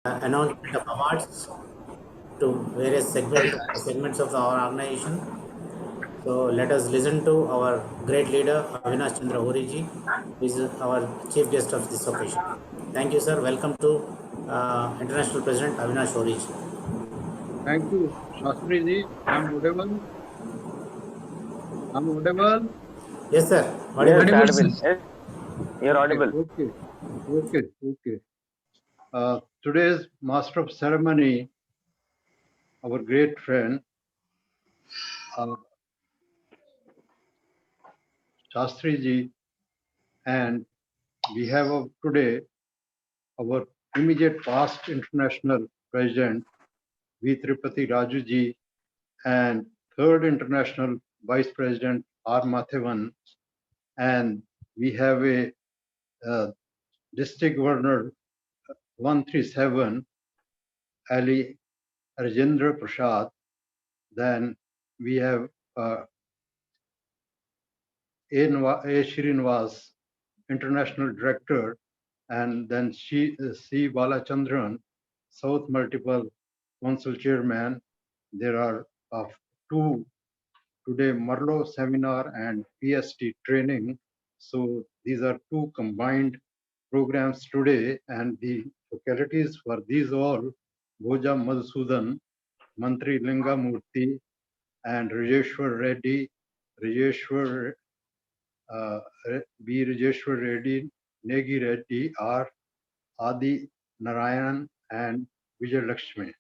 announcement of awards to various segments of our organization. So let us listen to our great leader Avinash Chandra Horiji, who is our chief guest of this occasion. Thank you, sir. Welcome to International President Avinash Horiji. Thank you, Shastri ji. I'm audible. I'm audible. Yes, sir. Yes, Audible. audible. Yes, you're Okay, audible. okay, okay. Today's master of ceremony, our great friend, uh, Shastri ji, and we have today our immediate past international president, V. Tripati Raju ji, and third international vice president, R. Mathavan, and we have a district governor 137, Ali Rajendra Prasad. Then we have A. Srinivas, International Director, and then C. Balachandran, South Multiple Council Chairman. There are two today, Marlow Seminar and PST Training. So these are two combined programs today, and the faculties for these all, Bhoja Madhusudan, Mantri Linga Murthy, and Rajeshwar Reddy, Rajeshwar B. Rajeshwar Reddy, Negi Reddy, R. Adi Narayan, and Vijay Lakshmi.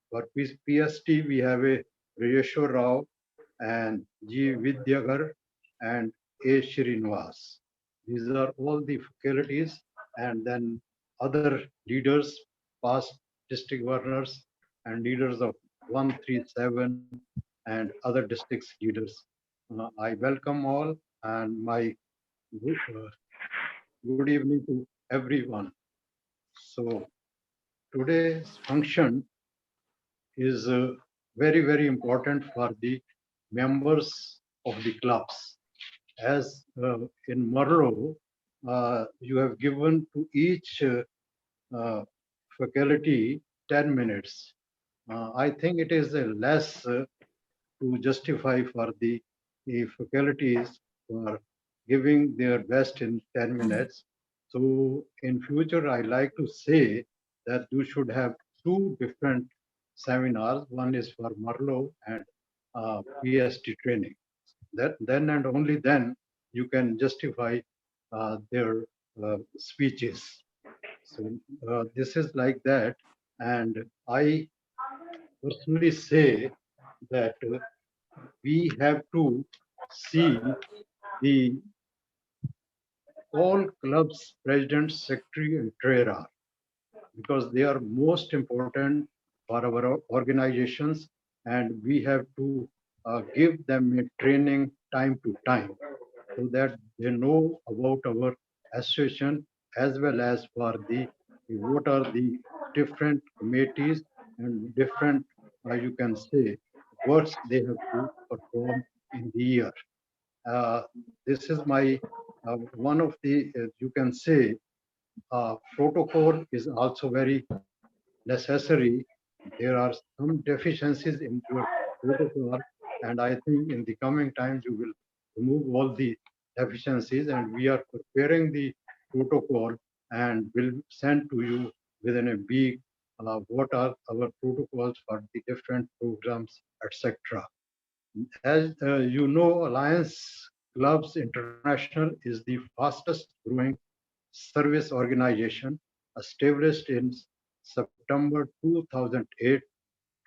For PST, we have a Rajeshwar Rao and G. Vidyagar and A. Srinivas. These are all the faculties, and then other leaders, past district governors, and leaders of 137 and other districts leaders. I welcome all, and my good evening to everyone. So today's function is very important for the members of the clubs. As in Marlow, you have given to each faculty 10 minutes. I think it is less to justify for the faculties for giving their best in 10 minutes. So in future, I like to say that you should have two different seminars. One is for Marlow and PST training. Then and only then you can justify their speeches. So this is like that. And I personally say that we have to see the all clubs, president, secretary, and treasurer, because they are most important for our organizations, and we have to give them a training time to time so that they know about our association as well as for the what are the different committees and different, you can say, works they have to perform in the year. This is my one of the, you can say, protocol is also very necessary. There are some deficiencies in your protocol, and I think in the coming times you will remove all the deficiencies, and we are preparing the protocol and will send to you within a week what are our protocols for the different programs, etc. As you know, Alliance Clubs International is the fastest growing service organization established in September 2008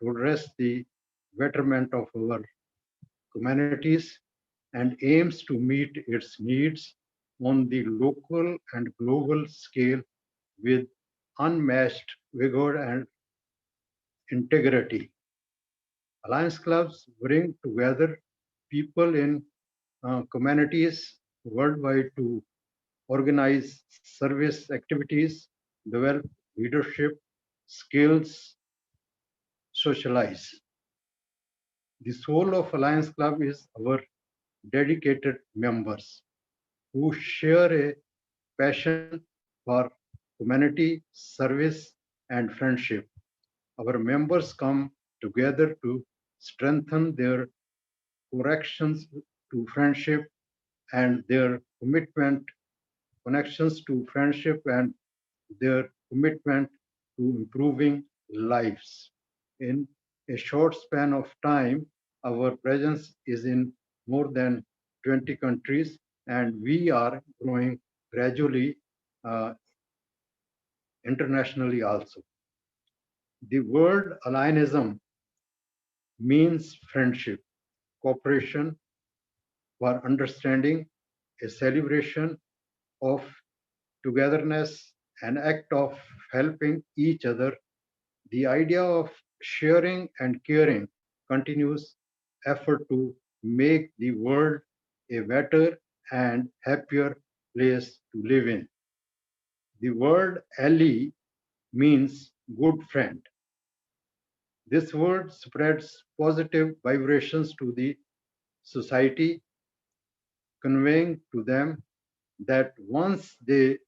to address the betterment of our communities and aims to meet its needs on the local and global scale with unmatched vigor and integrity. Alliance clubs bring together people in communities worldwide to organize service activities, develop leadership skills, socialize. The soul of Alliance Club is our dedicated members who share a passion for community service and friendship. Our members come together to strengthen their corrections to friendship and their commitment, connections to friendship and their commitment to improving lives. In a short span of time, our presence is in more than 20 countries, and we are growing gradually uh, internationally also. The word allianism means friendship, cooperation for understanding, a celebration of togetherness, an act of helping each other. The idea of sharing and caring continues effort to make the world a better and happier place to live in. The word ally means good friend. This word spreads positive vibrations to the society, conveying to them that once they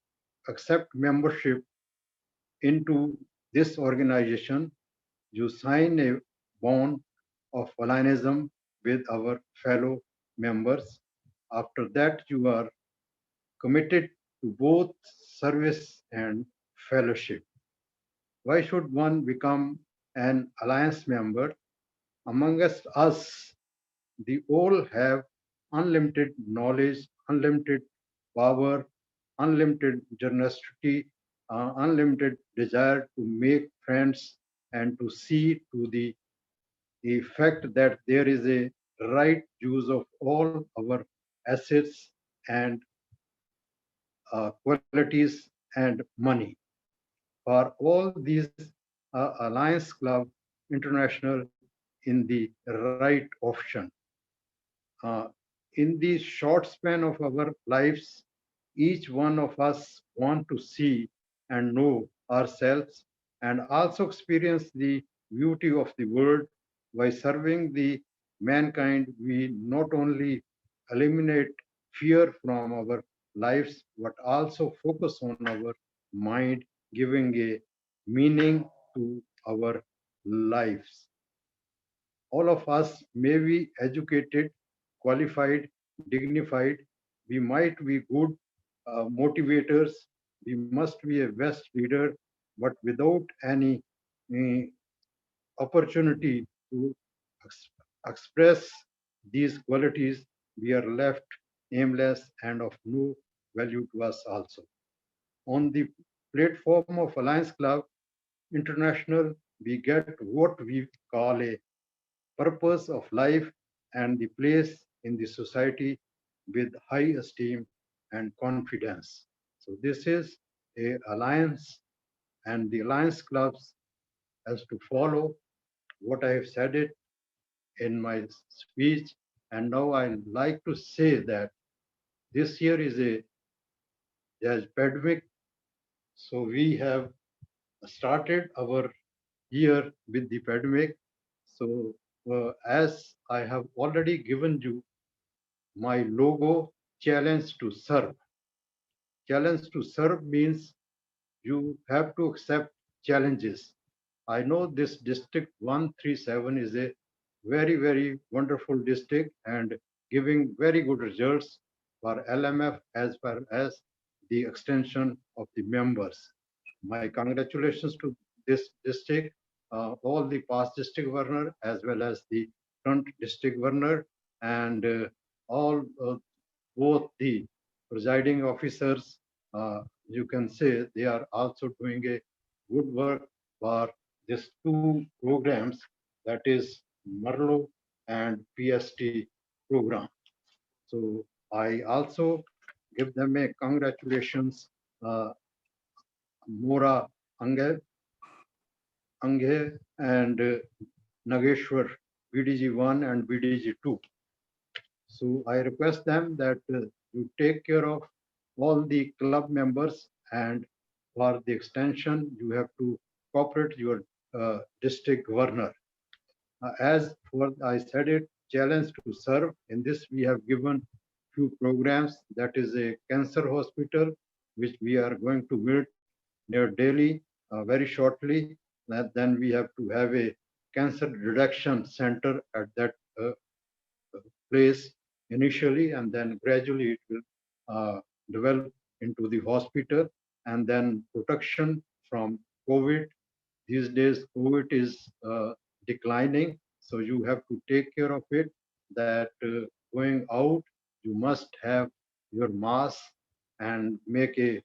accept membership into this organization, you sign a bond of allianism with our fellow members. After that, you are committed to both service and fellowship. Why should one become an alliance member? Amongst us, they all have unlimited knowledge, unlimited power, unlimited generosity, unlimited desire to make friends and to see to the fact that there is a right use of all our assets and qualities and money. For all these, Alliance Club International in the right option. Uh, in the short span of our lives, each one of us want to see and know ourselves and also experience the beauty of the world. By serving the mankind, we not only eliminate fear from our lives, but also focus on our mind, giving a meaning to our lives. All of us may be educated, qualified, dignified. We might be good motivators. We must be a best leader, but without any uh, opportunity to ex- express these qualities, we are left aimless and of no value to us also. On the platform of Alliance Club International, we get what we call a purpose of life and the place in the society with high esteem and confidence. So this is a alliance, and the alliance clubs has to follow what I have said it in my speech. And now I like to say that this year is a pandemic, so we have started our year with the pandemic. So as I have already given you my logo, challenge to serve. Challenge to serve means you have to accept challenges. I know this district 137 is a very, very wonderful district and giving very good results for LMF as far as the extension of the members. My congratulations to this district, all the past district governor as well as the current district governor and all both the presiding officers, you can say they are also doing a good work for these two programs, that is Marlo and PST program. So I also give them a congratulations, Mora Ange, and Nageshwar, BDG 1 and BDG 2. So I request them that you take care of all the club members, and for the extension, you have to cooperate your district governor. As for I said it, challenge to serve. In this, we have given few programs. That is a cancer hospital, which we are going to build near Delhi. very shortly. Then we have to have a cancer reduction center at that place initially, and then gradually it will develop into the hospital, and then protection from COVID. These days, COVID is declining, so you have to take care of it. That going out, you must have your mask and make a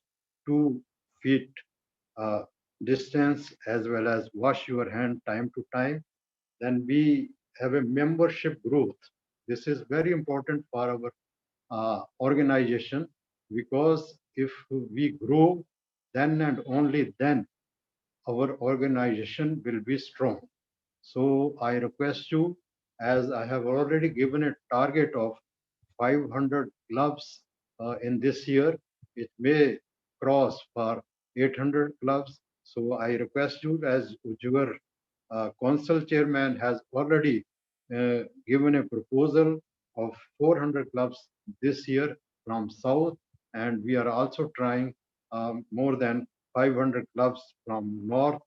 2 feet uh, distance, as well as wash your hand time to time. Then we have a membership growth. This is very important for our organization, because if we grow, then and only then our organization will be strong. So I request you, as I have already given a target of 500 clubs in this year, it may cross for 800 clubs. So I request you, as your council chairman has already given a proposal of 400 clubs this year from South, and we are also trying more than 500 clubs from North,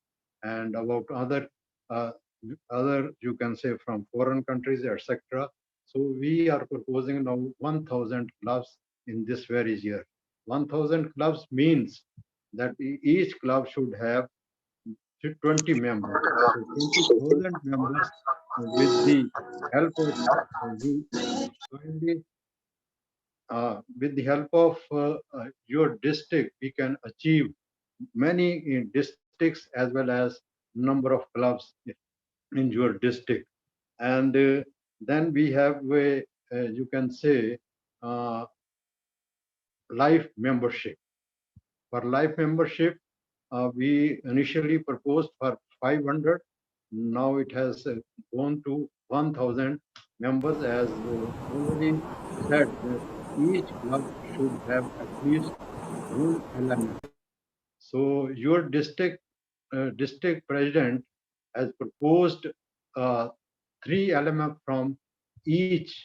and about uh, other, you can say, from foreign countries, etc. So we are proposing now 1,000 clubs in this very year. 1,000 clubs means that each club should have 20 members. So 20,000 members, with the help of you, kindly, with the help of your district, we can achieve many districts, as well as number of clubs in your district. And then we have a, you can say, uh, life membership. For life membership, we initially proposed for 500. Now it has gone to 1,000 members, as already said that each club should have at least one LMF. So your district president has proposed uh, 3 LMF from each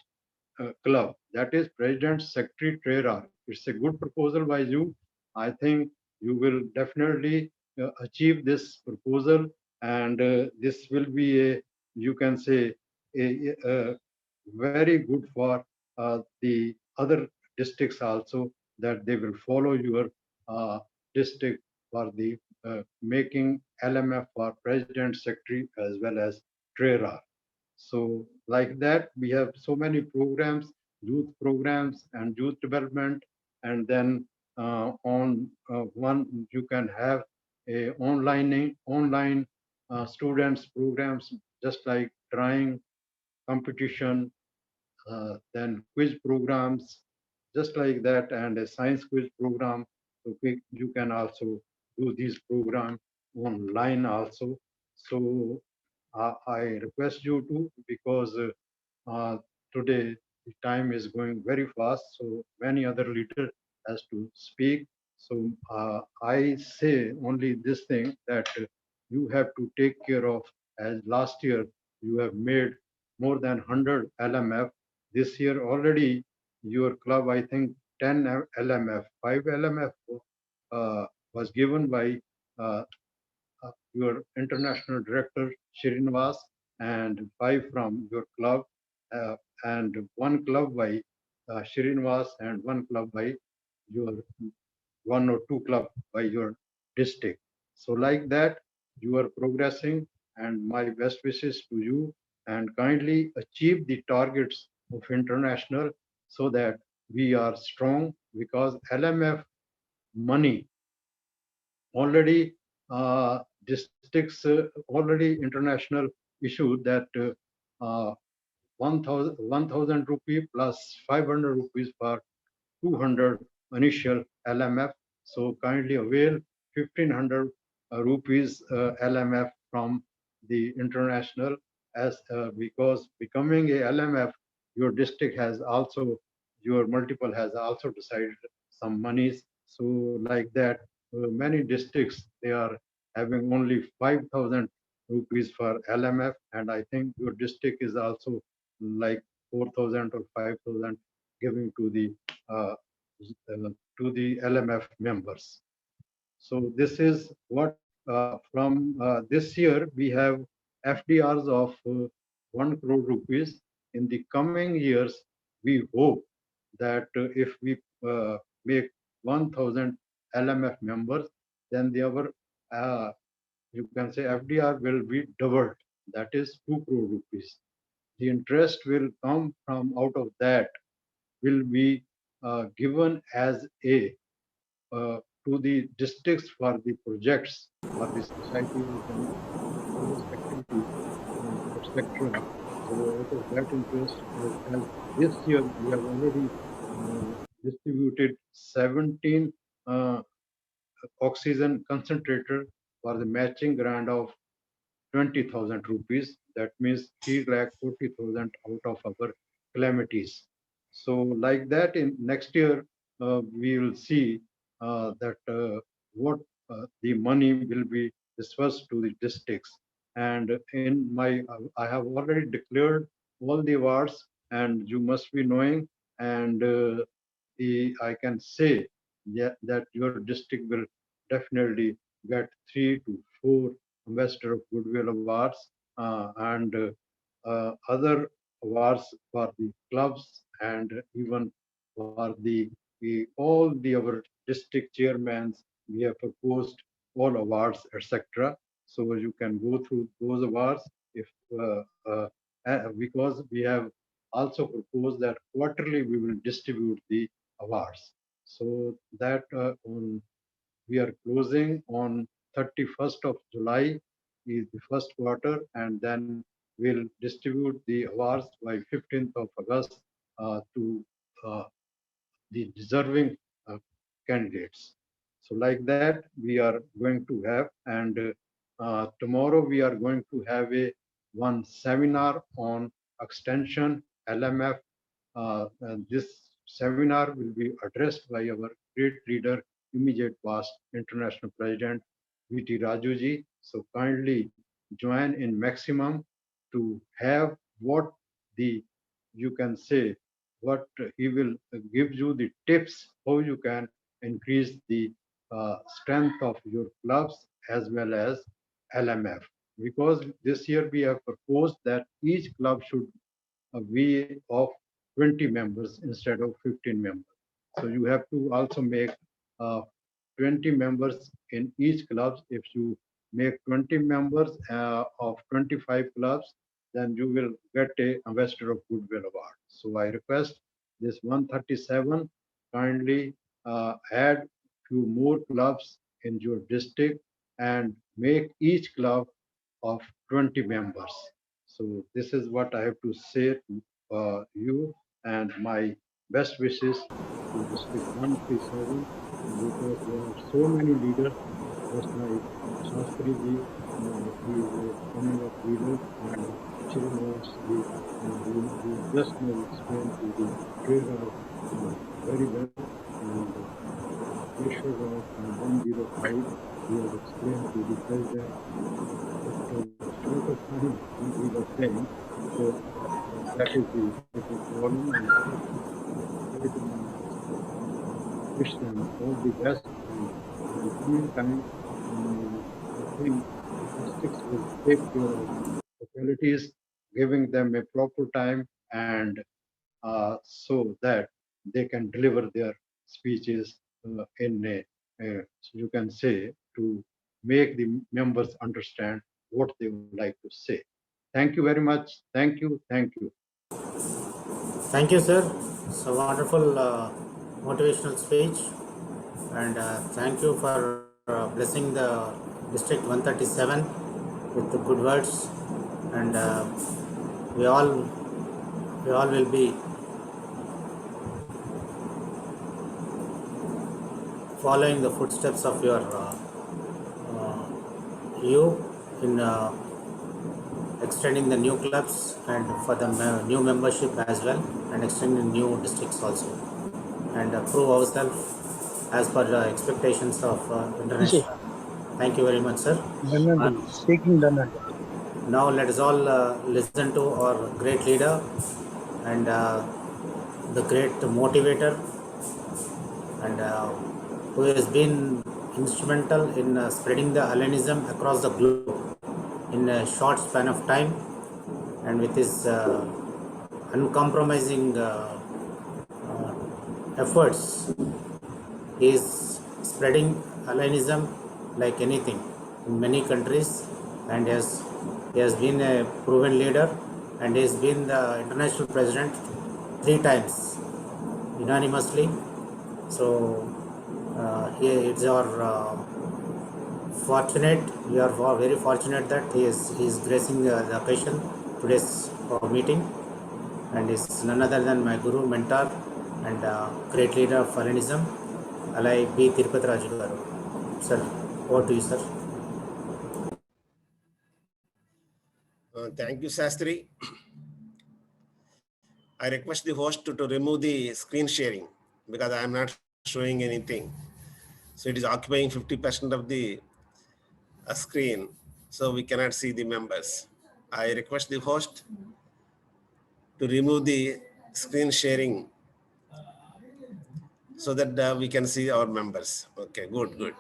club. That is president, secretary, treasurer. It's a good proposal by you. I think you will definitely achieve this proposal, and this will be a, you can say, a very good for the other districts also, that they will follow your district for the making LMF for president, secretary, as well as treasurer. So like that, we have so many programs and youth development. And then on one, you can have a online students programs, just like drawing competition, then quiz programs, just like that, and a science quiz program. So you can also do these programs online also. So I request you to, because today the time is going very fast, so many other leaders has to speak. So I say only this thing, that you have to take care of, as last year you have made more than 100 LMF. This year already your club, I think 10 LMF, 5 LMF was given by uh, your international director Srinivas, and 5 from your club, uh, and 1 club by Srinivas, and 1 club by your 1 or 2 club by your district. So like that, you are progressing, and my best wishes to you, and kindly achieve the targets of international, so that we are strong, because LMF money already districts already international issued that 1,000 rupee plus 500 rupees for 200 initial LMF. So kindly avail 1,500 rupees LMF from the international, as because becoming a LMF, your district has also, your multiple has also decided some monies. So like that, many districts, they are having only 5,000 rupees for LMF, and I think your district is also like 4,000 or 5,000 giving uh, to the LMF members. So this is what from this year, we have FDRs of 1 crore rupees. In the coming years, we hope that if we make 1,000 LMF members, then you can say FDR will be doubled. That is 2 crore rupees. The interest will come from out of that will be given as a to the districts for the projects for the societies and various activities, etc. So out of that interest, as this year we have already distributed 17 oxygen concentrator for the matching grant of 20,000 rupees. That means 3,40,000 out of our calamities. So like that in next year, we will see that what the money will be dispersed to the districts. And I have already declared all the awards, and you must be knowing. And I can say that your district will definitely get 3 to 4 Ambassador of Goodwill Awards and other awards for the clubs and even for all the our district chairmans. We have proposed all awards, etc. So you can go through those awards if because we have also proposed that quarterly we will distribute the awards. So that we are closing on 31st of July is the first quarter, and then we'll distribute the awards by 15th of August to the deserving candidates. So like that, we are going to have, and tomorrow we are going to have one seminar on extension LMF. And this seminar will be addressed by our great leader, immediate past international president, V.T. Rajuji. So kindly join in maximum to have what you can say, what he will give you the tips how you can increase the strength of your clubs as well as LMF. Because this year we have proposed that each club should be of 20 members instead of 15 members. So you have to also make 20 members in each club. If you make 20 members of 25 clubs, then you will get a Ambassador of Goodwill Award. So I request this 137 kindly add few more clubs in your district and make each club of 20 members. So this is what I have to say to you, and my best wishes to District 137, because there are so many leaders, just like Shastri ji, he is a coming up leader, and Srinivas ji, who just now explained to the trader very well, and Keshwar Rao from 105, he has explained to the president short of time we were saying. So that is the problem, and wish them all the best. And in the coming time, I think districts will take care of localities, giving them a proper time, and so that they can deliver their speeches in you can say, to make the members understand what they would like to say. Thank you very much. Thank you. Thank you. Thank you, sir. It's a wonderful motivational speech, and thank you for blessing the District 137 with the good words, and we all will be following the footsteps of your you in extending the new clubs and for the new membership as well, and extending new districts also, and prove ourselves as per the expectations of international. Thank you very much, sir. Speaking done. Now let us all listen to our great leader and the great motivator, and who has been instrumental in spreading the Hellenism across the globe in a short span of time, and with his uncompromising efforts, he is spreading Hellenism like anything in many countries, and he has been a proven leader, and he has been the international president 3 times unanimously. So it's our fortunate. We are very fortunate that he is gracing the occasion today's meeting, and is none other than my guru, mentor, and great leader of Hellenism, Alai B. Tirupati Raju garu. Sir, over to you, sir. Thank you, Sastri. I request the host to remove the screen sharing because I am not showing anything. So it is occupying 50% of the screen, so we cannot see the members. I request the host to remove the screen sharing so that we can see our members. Okay, good.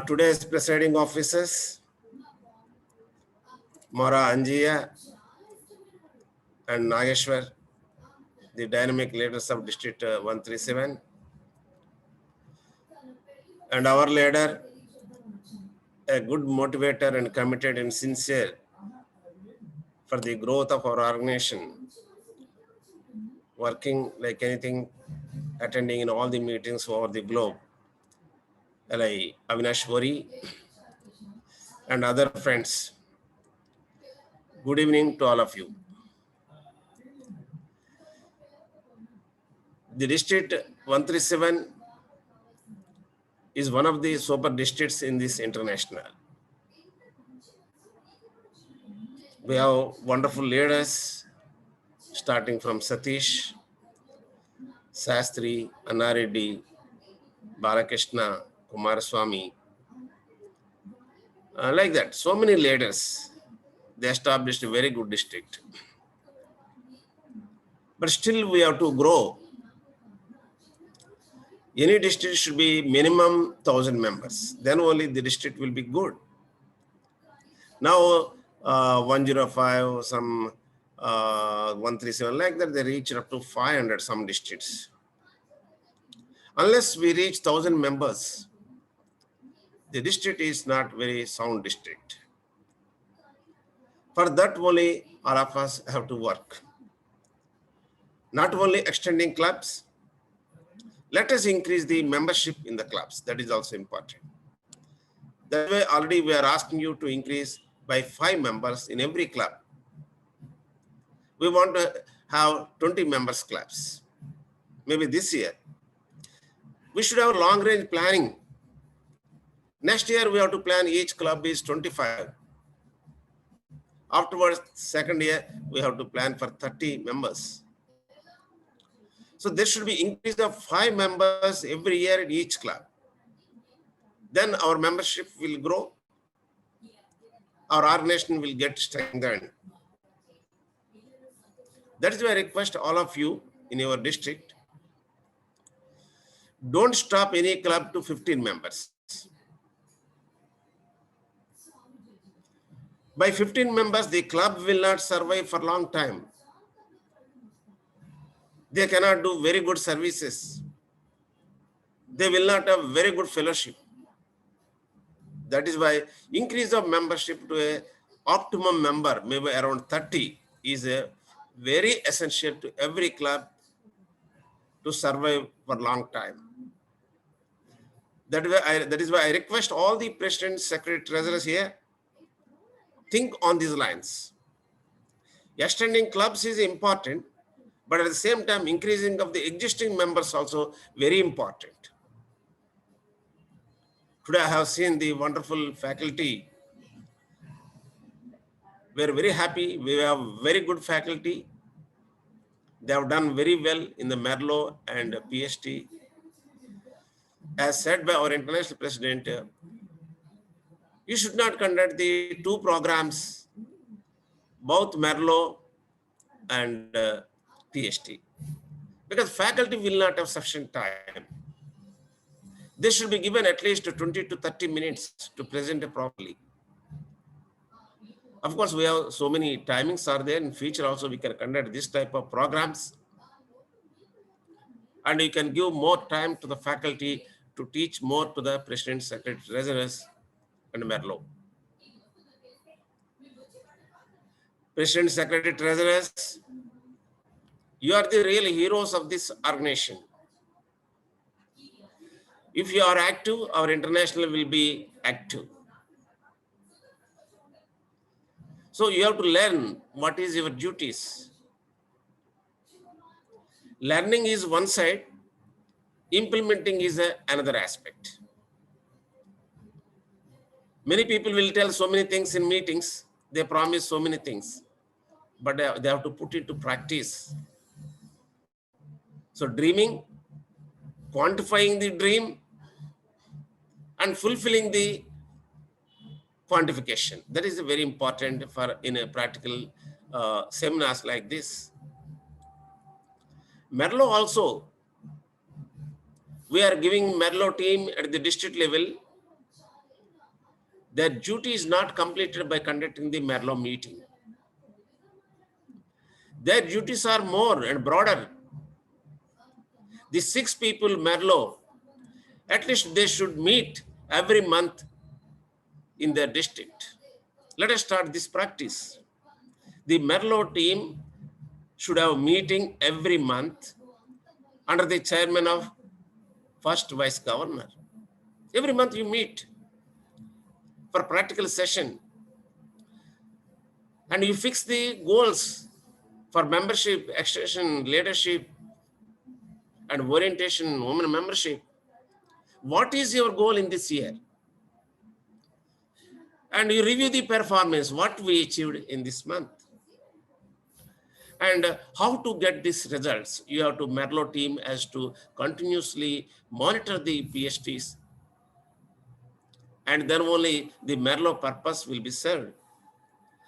Today's presiding officers, Mara Anjiya and Nageshwar, the dynamic leaders of District 137, and our leader, a good motivator and committed and sincere for the growth of our organization, working like anything, attending in all the meetings over the globe, like Avinash Wari and other friends. Good evening to all of you. The District 137 is one of the super districts in this international. We have wonderful leaders, starting from Satish, Sastri, Annareddy, Balakrishna, Kumaraswamy, like that. So many leaders, they established a very good district. But still we have to grow. Any district should be minimum 1,000 members. Then only the district will be good. Now 105, some 137, like that, they reach up to 500 some districts. Unless we reach 1,000 members, the district is not very sound district. For that only all of us have to work. Not only extending clubs, let us increase the membership in the clubs. That is also important. That way already we are asking you to increase by 5 members in every club. We want to have 20 members clubs. Maybe this year. We should have long range planning. Next year we have to plan each club is 25. Afterwards, second year, we have to plan for 30 members. So there should be increase of 5 members every year in each club. Then our membership will grow. Our organization will get strengthened. That is why I request all of you in your district, don't stop any club to 15 members. By 15 members, the club will not survive for a long time. They cannot do very good services. They will not have very good fellowship. That is why increase of membership to a optimum member, maybe around 30, is a very essential to every club to survive for a long time. That is why I request all the presidents, secretary, treasurers here, think on these lines. Extending clubs is important, but at the same time, increasing of the existing members also very important. Today I have seen the wonderful faculty. We are very happy. We have very good faculty. They have done very well in the Merlo and PhD. As said by our international president, you should not conduct the 2 programs, both Merlo and PhD, because faculty will not have sufficient time. they should be given at least 20 to 30 minutes to present it properly. Of course, we have so many timings are there. In future also, we can conduct this type of programs. And you can give more time to the faculty to teach more to the president, secretary, treasurers, and Merlo. President, secretary, treasurers, you are the real heroes of this organization. If you are active, our international will be active. So you have to learn what is your duties. Learning is one side, implementing is another aspect. Many people will tell so many things in meetings, they promise so many things, but they have to put it to practice. So dreaming, quantifying the dream, and fulfilling the quantification. That is very important for in a practical seminars like this. Merlo also, we are giving Merlo team at the district level, their duty is not completed by conducting the Merlo meeting. Their duties are more and broader. The 6 people Merlo, at least they should meet every month in their district. Let us start this practice. The Merlo team should have a meeting every month under the chairman of first vice governor. Every month you meet for practical session and you fix the goals for membership, extension, leadership, and orientation, women membership. What is your goal in this year? And you review the performance, what we achieved in this month. And how to get these results. You have to, Merlo team has to continuously monitor the PSTs. And then only the Merlo purpose will be served.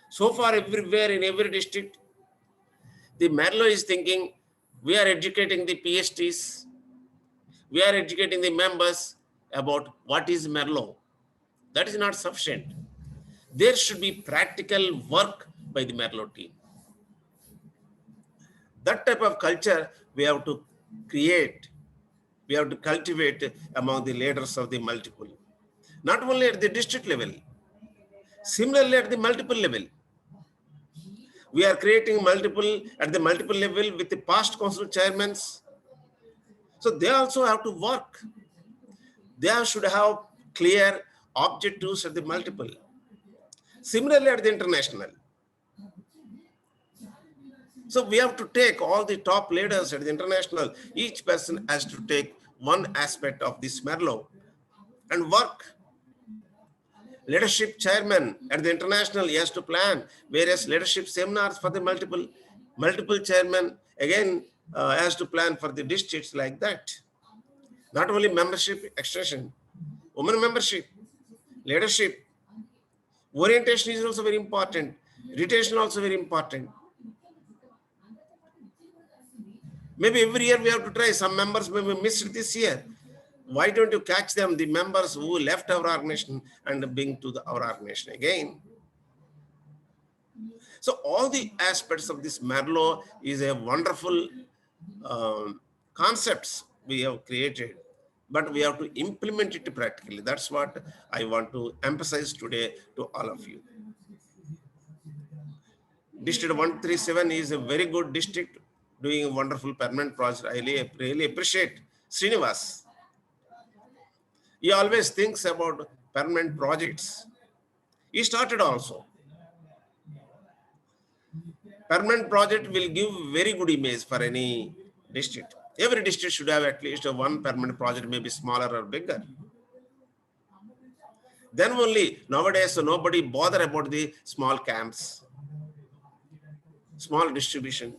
So far, everywhere in every district, the Merlo is thinking, we are educating the PSTs, we are educating the members about what is Merlo. That is not sufficient. There should be practical work by the Merlo team. That type of culture we have to create, we have to cultivate among the leaders of the multiple. Not only at the district level, similarly at the multiple level. We are creating multiple at the multiple level with the past council chairmen. So they also have to work. They should have clear objectives at the multiple. Similarly at the international. So we have to take all the top leaders at the international. Each person has to take one aspect of this Merlo and work. Leadership chairman at the international, he has to plan various leadership seminars for the multiple chairman. Again, has to plan for the districts like that. Not only membership extension, women membership, leadership, orientation is also very important. Retention also very important. Maybe every year we have to try. Some members may be missed this year. Why don't you catch them, the members who left our organization, and bring to our organization again? So all the aspects of this Merlo is a wonderful concepts we have created, but we have to implement it practically. That's what I want to emphasize today to all of you. District 137 is a very good district, doing a wonderful permanent project. I really appreciate Srinivas. He always thinks about permanent projects. He started also. Permanent project will give very good image for any district. Every district should have at least one permanent project, maybe smaller or bigger. Then only nowadays nobody bother about the small camps, small distribution,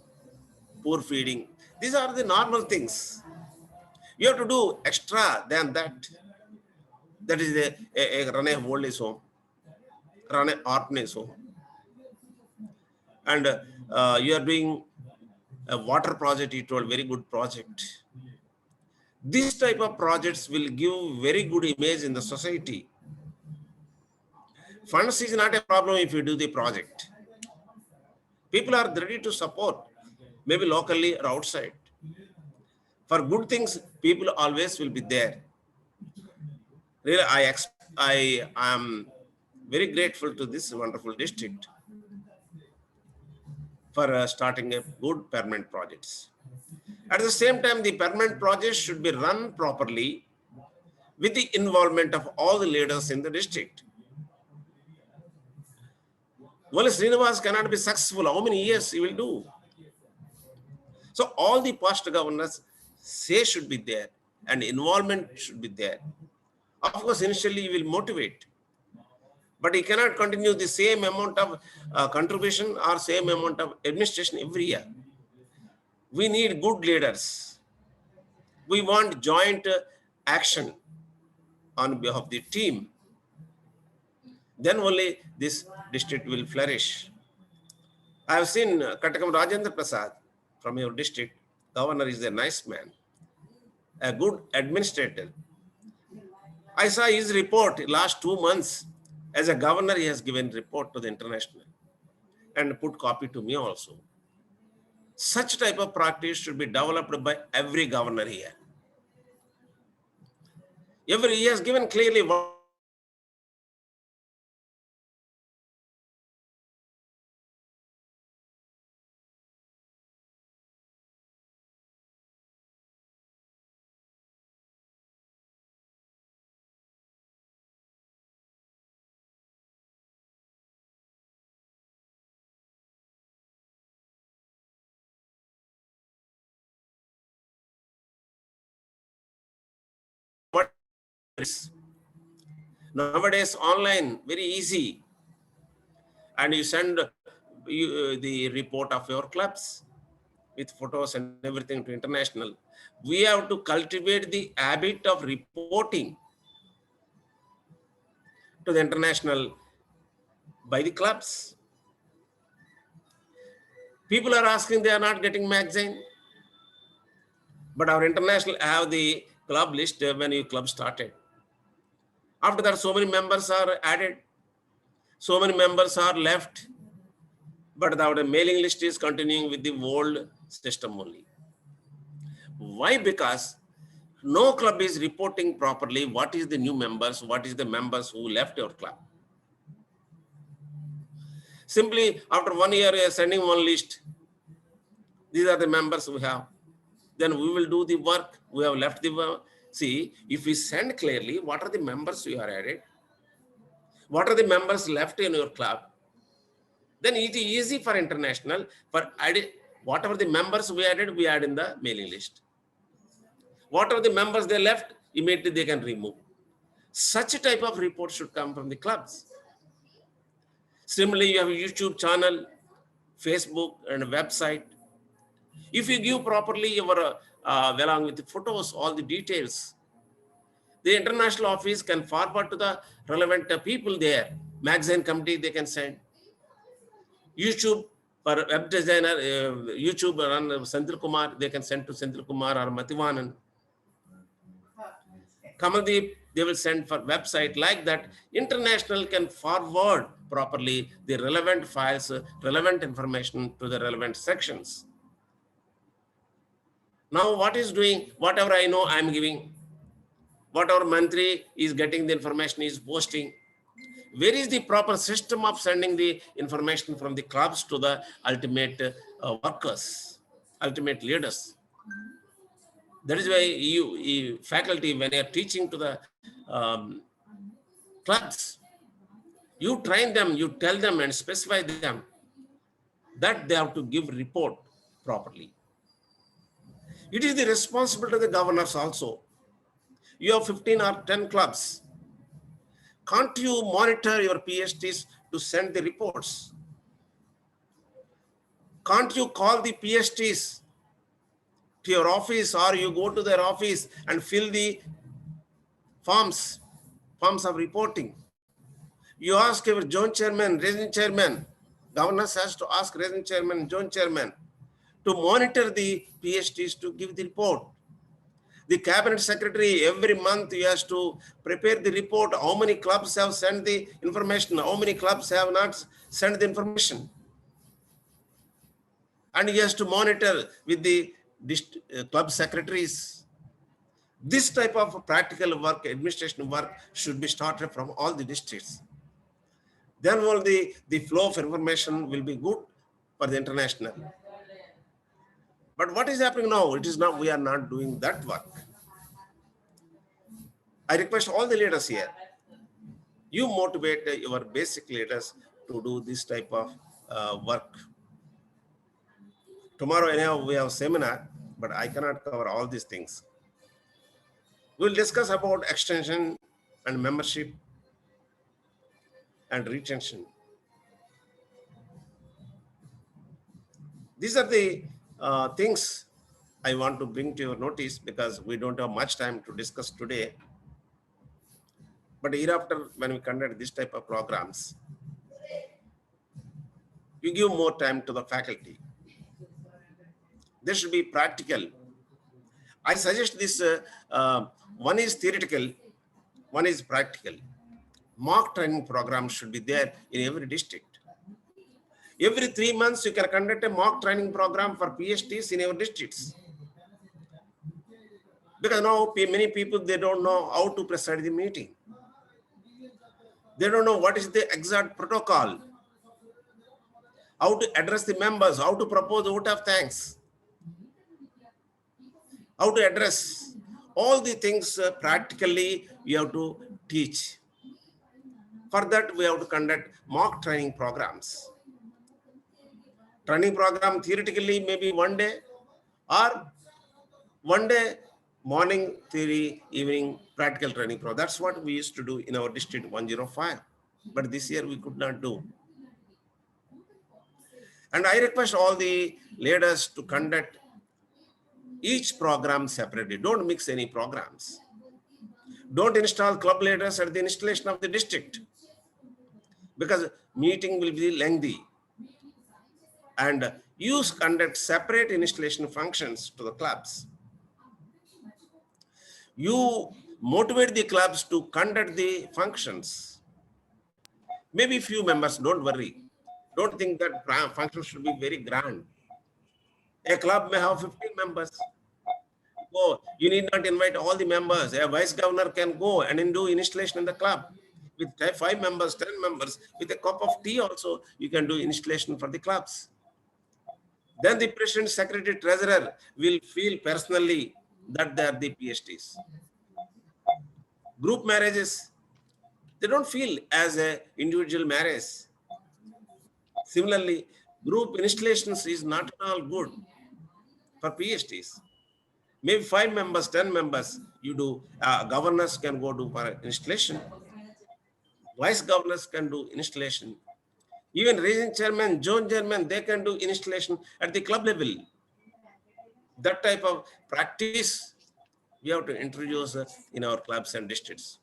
poor feeding. These are the normal things. You have to do extra than that. That is run a old age home, run an orphanage home. And you are doing a water project, you told, very good project. This type of projects will give very good image in the society. Funds is not a problem if you do the project. People are ready to support, maybe locally or outside. For good things, people always will be there. Really, I am very grateful to this wonderful district for starting a good permanent projects. At the same time, the permanent projects should be run properly with the involvement of all the leaders in the district. Well, Srinivas cannot be successful. How many years he will do? So all the past governors say should be there and involvement should be there. Of course, initially he will motivate, but he cannot continue the same amount of contribution or same amount of administration every year. We need good leaders. We want joint action on behalf of the team. Then only this district will flourish. I have seen Katakam Rajendra Prasad from your district. Governor is a nice man, a good administrator. I saw his report last 2 months. As a governor, he has given report to the international and put copy to me also. Such type of practice should be developed by every governor here. He has given clearly what is. Nowadays online very easy, and you send the report of your clubs with photos and everything to international. We have to cultivate the habit of reporting to the international by the clubs. People are asking, they are not getting magazine, but our international have the club list when your club started. After that, so many members are added, so many members are left, but our mailing list is continuing with the old system only. Why? Because no club is reporting properly what is the new members, what is the members who left your club. Simply after 1 year, we are sending one list. These are the members we have. Then we will do the work. We have left the work. See, if we send clearly, what are the members you are added? What are the members left in your club? Then it is easy for international, for added, whatever the members we added, we add in the mailing list. Whatever the members they left, immediately they can remove. Such a type of report should come from the clubs. Similarly, you have a YouTube channel, Facebook, and a website. If you give properly your along with the photos, all the details, the international office can forward to the relevant people there. Magazine committee they can send. YouTube for web designer, YouTube run Senthil Kumar, they can send to Senthil Kumar or Mativanan. Kamaldeep, they will send for website. Like that, international can forward properly the relevant files, relevant information to the relevant sections. Now what is doing, whatever I know, I am giving. Whatever Mantri is getting the information, is posting. Where is the proper system of sending the information from the clubs to the ultimate workers, ultimate leaders? That is why you faculty, when you are teaching to the clubs, you train them, you tell them and specify them that they have to give report properly. It is the responsibility of the governors also. You have 15 or 10 clubs. Can't you monitor your PSTs to send the reports? Can't you call the PSTs to your office, or you go to their office and fill the forms of reporting? You ask your zone chairman, region chairman, governors has to ask region chairman, zone chairman to monitor the PSTs to give the report. The cabinet secretary every month he has to prepare the report. How many clubs have sent the information? How many clubs have not sent the information? And he has to monitor with the club secretaries. This type of practical work, administration work should be started from all the districts. Then only the flow of information will be good for the international. But what is happening now? It is not, we are not doing that work. I request all the leaders here, you motivate your basic leaders to do this type of work. Tomorrow anyhow we have seminar, but I cannot cover all these things. We'll discuss about extension and membership and retention. These are the things I want to bring to your notice because we don't have much time to discuss today. But hereafter, when we conduct this type of programs, you give more time to the faculty. This should be practical. I suggest this, one is theoretical, one is practical. Mock training program should be there in every district. Every 3 months, you can conduct a mock training program for PhDs in your districts. Because now many people, they don't know how to preside the meeting. They don't know what is the exact protocol, how to address the members, how to propose a vote of thanks, how to address all the things practically you have to teach. For that, we have to conduct mock training programs. Training program theoretically maybe 1 day or 1 day morning theory, evening practical training program. That's what we used to do in our district 105. But this year we could not do. And I request all the leaders to conduct each program separately. Don't mix any programs. Don't install club leaders at the installation of the district because meeting will be lengthy. And use conduct separate installation functions to the clubs. You motivate the clubs to conduct the functions. Maybe few members, don't worry. Don't think that function should be very grand. A club may have 15 members. Oh, you need not invite all the members. A vice governor can go and then do installation in the club. With 5 members, 10 members, with a cup of tea also, you can do installation for the clubs. Then the president, secretary, treasurer will feel personally that they are the PhDs. Group marriages, they don't feel as an individual marriage. Similarly, group installations is not at all good for PhDs. Maybe 5 members, 10 members, you do, governors can go do for installation. Vice governors can do installation. Even region chairman, zone chairman, they can do installation at the club level. That type of practice we have to introduce in our clubs and districts.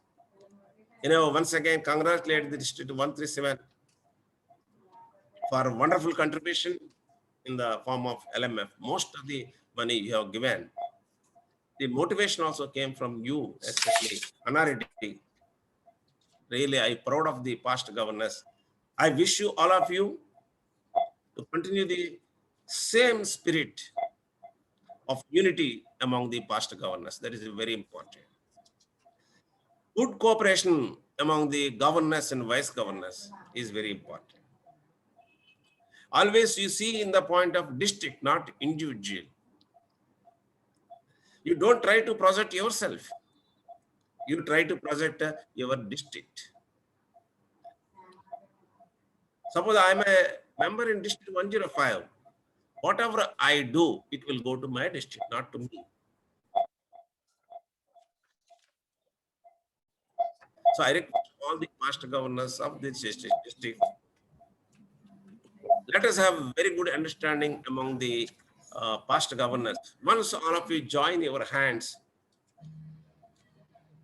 Once again, congratulate the district 137 for a wonderful contribution in the form of LMF. Most of the money you have given. The motivation also came from you, especially Anna Reddy. Really, I'm proud of the past governors. I wish you, all of you, to continue the same spirit of unity among the past governors. That is very important. Good cooperation among the governors and vice governors is very important. Always you see in the point of district, not individual. You don't try to project yourself. You try to project your district. Suppose I am a member in district 105. Whatever I do, it will go to my district, not to me. So I request all the past governors of this district, let us have very good understanding among the past governors. Once all of you join your hands,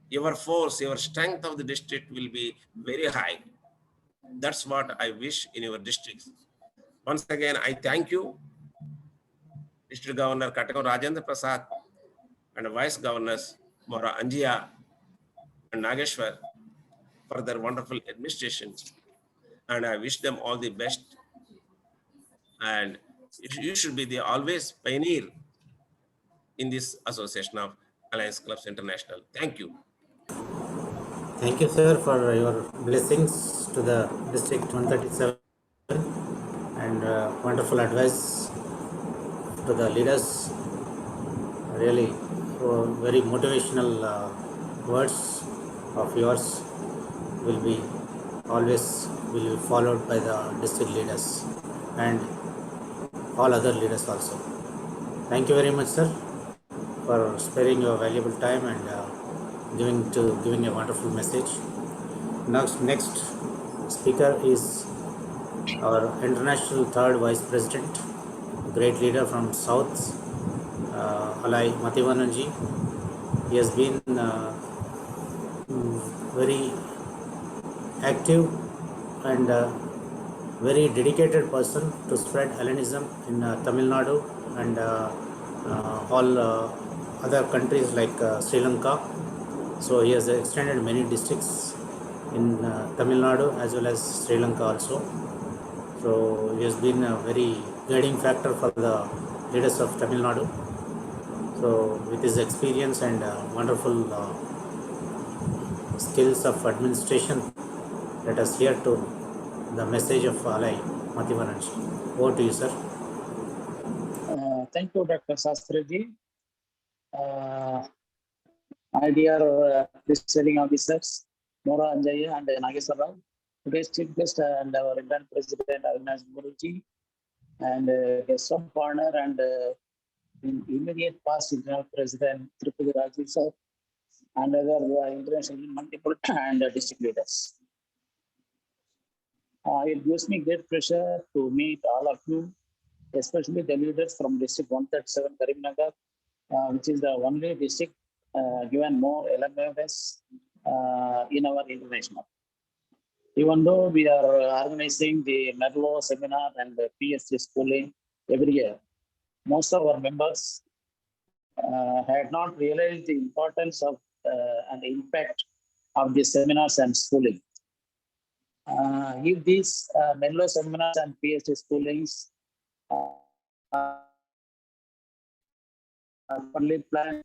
your force, your strength of the district will be very high. That's what I wish in your districts. Once again, I thank you, District Governor Kattakam Rajendra Prasad, and Vice Governors Mora Anjia and Nageshwar for their wonderful administration. And I wish them all the best. And you should be the always pioneer in this association of Alliance Clubs International. Thank you. Thank you, sir, for your blessings to the District 137 and wonderful advice to the leaders. Really, very motivational words of yours will be always will be followed by the district leaders and all other leaders also. Thank you very much, sir, for sparing your valuable time and giving a wonderful message. Next speaker is our international third vice president, great leader from South, Alai Mativananji. He has been very active and very dedicated person to spread Hellenism in Tamil Nadu and all other countries like Sri Lanka. So he has extended many districts in Tamil Nadu as well as Sri Lanka also. So he has been a very guiding factor for the leaders of Tamil Nadu. So with his experience and wonderful skills of administration, let us hear to the message of Alai Mativananji. Over to you, sir. Thank you, Dr. Sastriji. My dear presiding officers, Mora Anjaya and Nageswar Rao, today's chief guest and our Indian President Avinash Guruji, and guest of honor and in immediate past Internal President Tripudi Rajiv sir, and other international multiple and district leaders. It gives me great pleasure to meet all of you, especially the leaders from District 137 Karimnagar, which is the only district given more LMFS in our international. Even though we are organizing the Merlo seminar and the PhD schooling every year, most of our members had not realized the importance of and the impact of the seminars and schooling. If these Merlo seminars and PhD schoolings are fully planned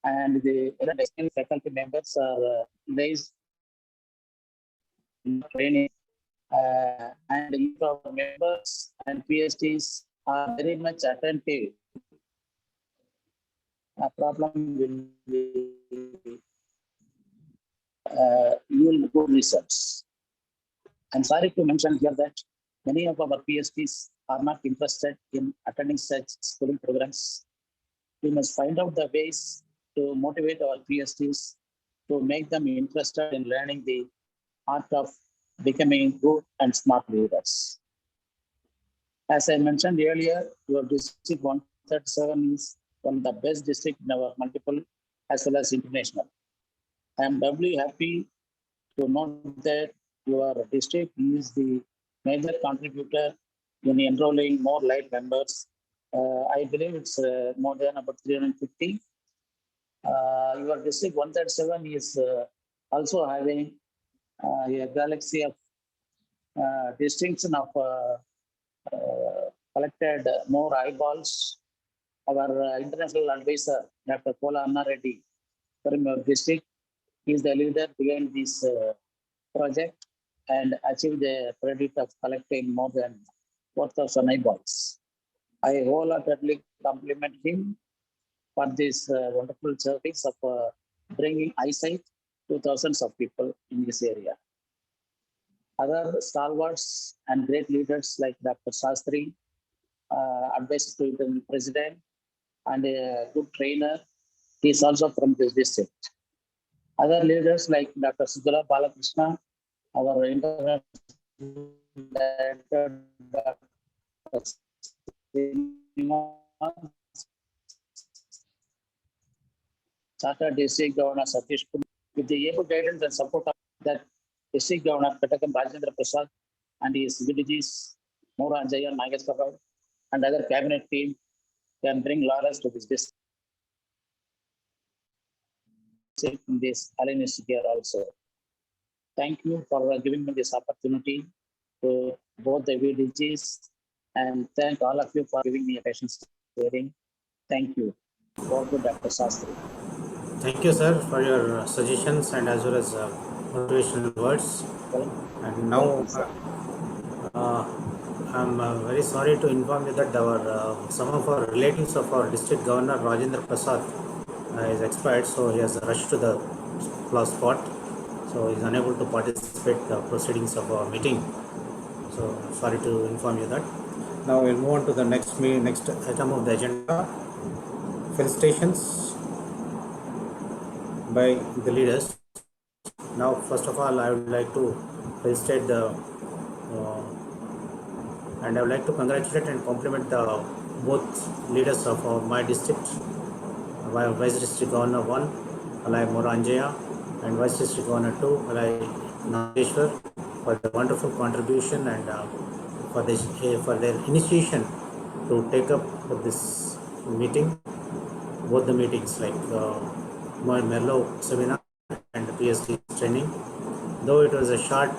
and the faculty members are raised in training, and if our members and PhDs are very much attentive, a problem will be yield good results. I'm sorry to mention here that many of our PhDs are not interested in attending such schooling programs. We must find out the ways to motivate our PhDs to make them interested in learning the art of becoming good and smart leaders. As I mentioned earlier, your district 137 is one of the best districts in our multiple as well as international. I am doubly happy to note that your district is the major contributor in enrolling more light members. I believe it's more than about 350. Your district 137 is also having a galaxy of distinction of collected more eyeballs. Our international advisor, Dr. Kola Anna Reddy, from your district, is the leader behind this project and achieved the credit of collecting more than 4,000 eyeballs. I wholeheartedly compliment him for this wonderful service of bringing eyesight to thousands of people in this area. Other stalwarts and great leaders like Dr. Sastri, advisor to the president and a good trainer, he is also from this district. Other leaders like Dr. Sudhara Balakrishna, our international director, Dr. Chartered District Governor Satish Kumar, with the able guidance and support of that District Governor Petakam Rajendra Prasad and his VDGs, Mora Anjaya, Nageswar Rao, and other cabinet team can bring laurels to this district. myself in this alliance here also. Thank you for giving me this opportunity to both the VDGs, and thank all of you for giving me a patient hearing. Thank you. Over to Dr. Sastry. Thank you, sir, for your suggestions and as well as motivational words. And now I'm very sorry to inform you that some of our relatives of our district governor Rajendra Prasad is expired, so he has rushed to the spot, so he's unable to participate in the proceedings of our meeting. So sorry to inform you that. Now we'll move on to the next item of the agenda. Felicitations by the leaders. Now, first of all, I would like to felicitate and I would like to congratulate and compliment both leaders of my district, Vice District Governor 1, Alai Moranjaya, and Vice District Governor 2, Alai Nageshwar, for the wonderful contribution and for their initiation to take up this meeting, both the meetings like Merlo seminar and the PSD training. Though it was a short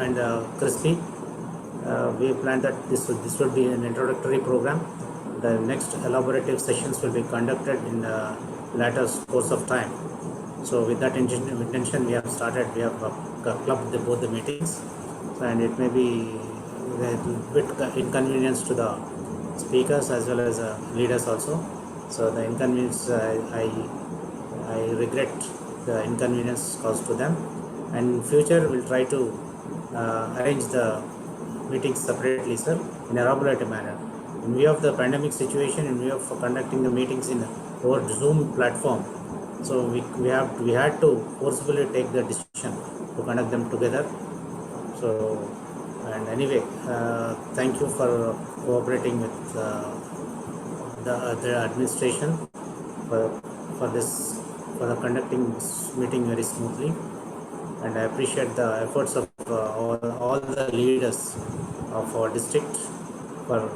and crispy, we planned that this would be an introductory program. The next elaborative sessions will be conducted in the latter course of time. So with that intention, we have clubbed both the meetings, and it may be a bit inconvenience to the speakers as well as leaders also. So the inconvenience, I regret the inconvenience caused to them, and in future we'll try to arrange the meetings separately, sir, in a elaborate manner. In view of the pandemic situation, in view of conducting the meetings in over Zoom platform, so we had to forcibly take the decision to conduct them together. So, and anyway, thank you for cooperating with the administration for the conducting this meeting very smoothly, and I appreciate the efforts of all the leaders of our district for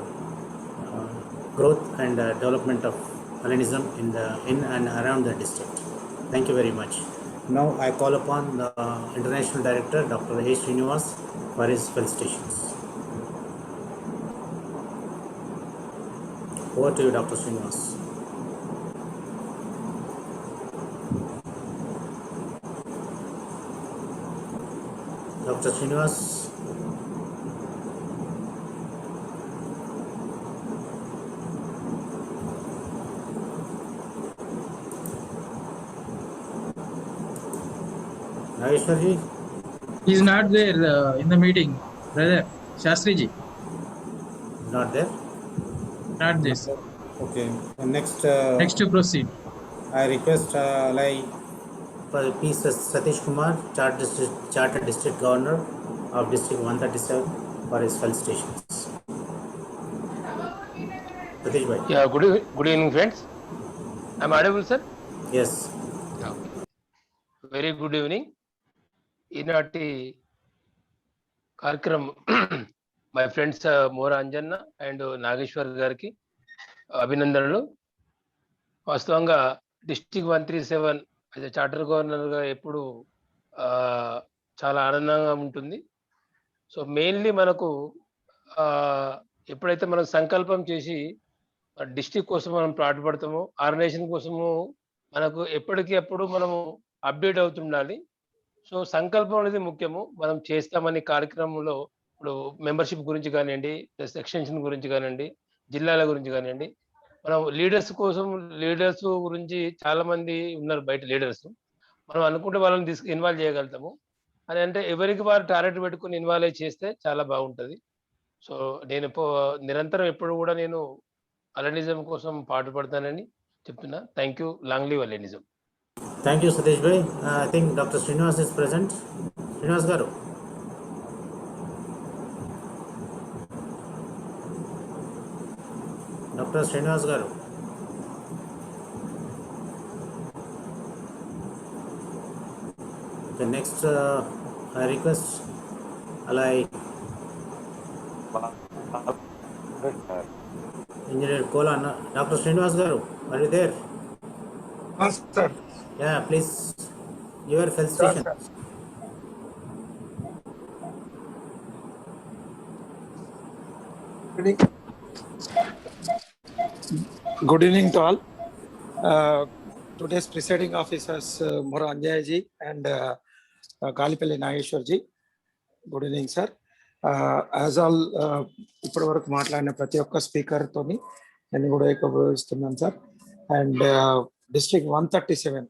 growth and development of Hellenism in and around the district. Thank you very much. Now I call upon the International Director, Dr. A. Srinivas, for his felicitations. Over to you, Dr. Srinivas. Dr. Srinivas. Nageshwarji? He is not there in the meeting, brother. Shastriji, Not there? not this. Okay. Next, Next to proceed. I request P. Satish Kumar, Chartered District Governor of District 137, for his felicitations. Satish bhai. Yeah, good evening, friends. I'm audible, sir. Yes. Very good evening. ఈనాటి కార్యక్రమం my friends Mora Anjanna and Nageshwar గారికి అభినందనలు. వాస్తవంగా district 137 as charter గవర్నర్గా ఎప్పుడు చాలా ఆనందంగా ఉంటుంది. సో మెయిన్లీ మనకు ఎప్పుడైతే మనం సంకల్పం చేసి డిస్ట్రిక్ట్ కోసం మనం పాటుపడతామో, ఆర్గనైజేషన్ కోసము మనకు ఎప్పటికీ అప్పుడు మనము అప్డేట్ అవుతుండాలి. సో సంకల్పం అనేది ముఖ్యము. మనం చేస్తామని కార్యక్రమంలో ఇప్పుడు మెంబర్షిప్ గురించి కానివ్వండి, ప్లస్ ఎక్స్టెన్షన్ గురించి కానివ్వండి, జిల్లాల గురించి కానివ్వండి, మనం లీడర్స్ గురించి చాలా మంది ఉన్నారు బయట లీడర్స్. మనం అనుకుంటే వాళ్ళని ఇన్వాల్వ్ చేయగలుగుతాము. అని అంటే ఎవరికి వారు టార్గెట్ పెట్టుకుని ఇన్వాల్వ్ చేస్తే చాలా బాగుంటుంది. సో నేను నిరంతరం ఎప్పుడు కూడా నేను అలెనిజం కోసం పాటుపడతానని చెప్తున్నా. Thank you. లాంగ్ లివ్ అలెనిజం. Thank you, Satish bhai. I think Dr. Srinivas is present. Srinivas garu. Dr. Srinivas garu. The next, I request Alai Engineer Kola. Dr. Srinivas garu, are you there? Sir. Yeah, please, your felicitation. Good evening to all. Today's presiding officers, Mora Anjayaji and Galipalli Nageshwarji. Good evening, sir. As all, ఇప్పటి వరకు మాట్లాడిన ప్రతి ఒక్క speaker తోని నేను కూడా ఏకీభవిస్తున్నాను sir. And district 137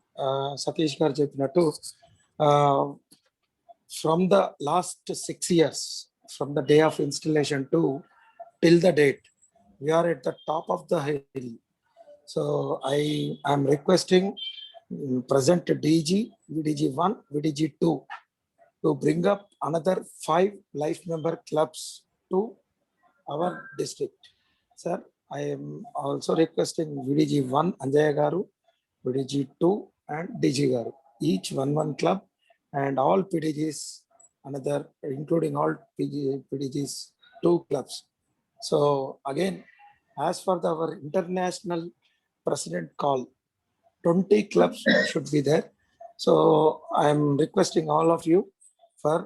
Satish గారు చెప్పినట్టు from the last 6 years, from the day of installation to till the date, we are at the top of the hill. So I am requesting present DG, VDG1, VDG2 to bring up another 5 life member clubs to our district. Sir, I am also requesting VDG1 Anjaya Garu, VDG2 and DG Garu, each one club, and all PDGs another, including all PDGs 2 clubs. So again, as for our international president call, 20 clubs should be there. So I am requesting all of you for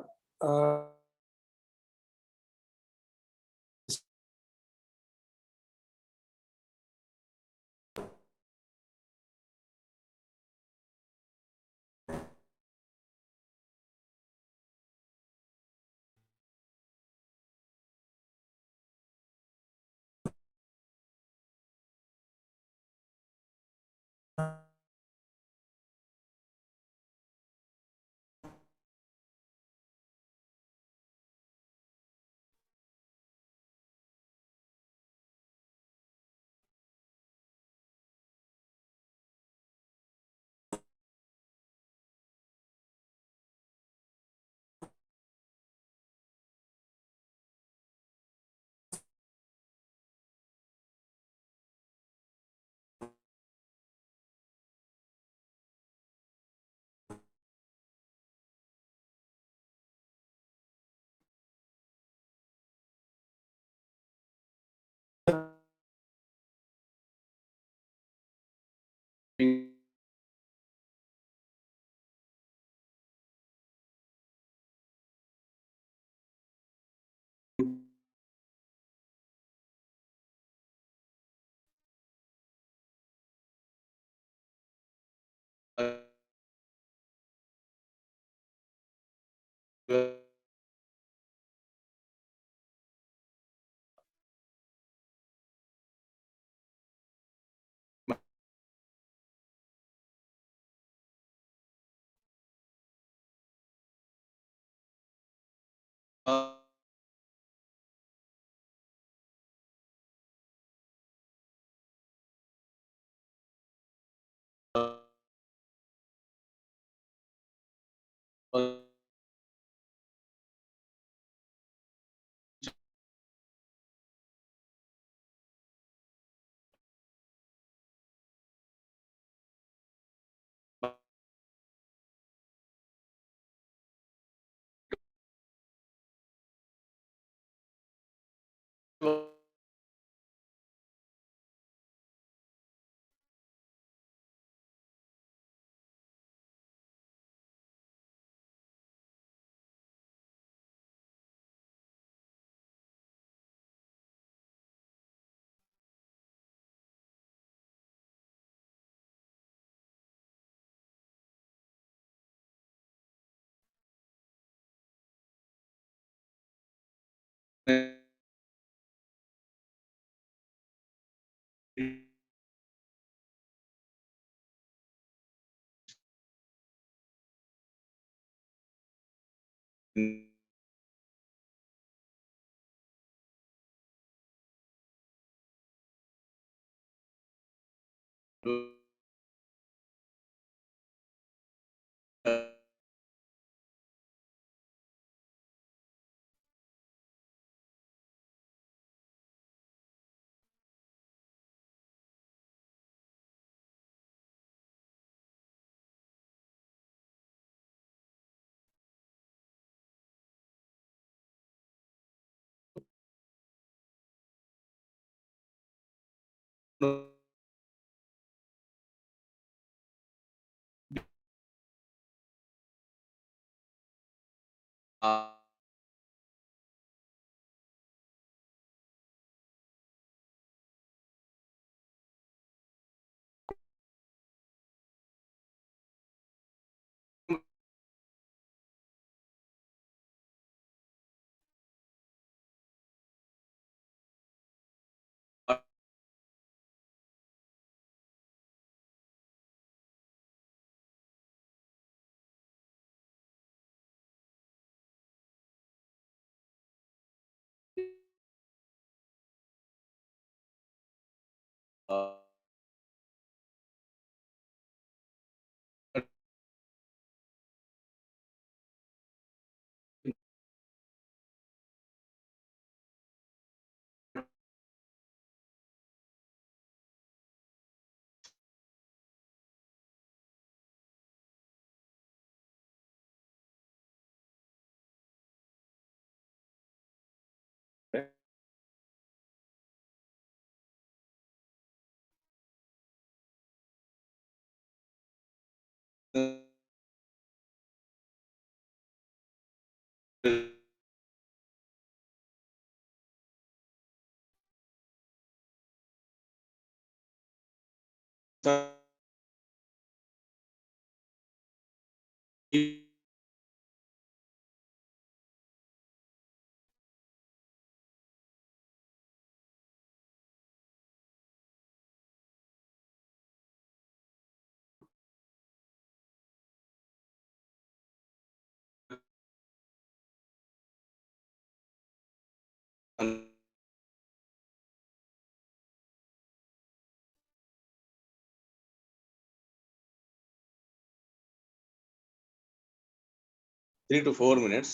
3 to 4 minutes.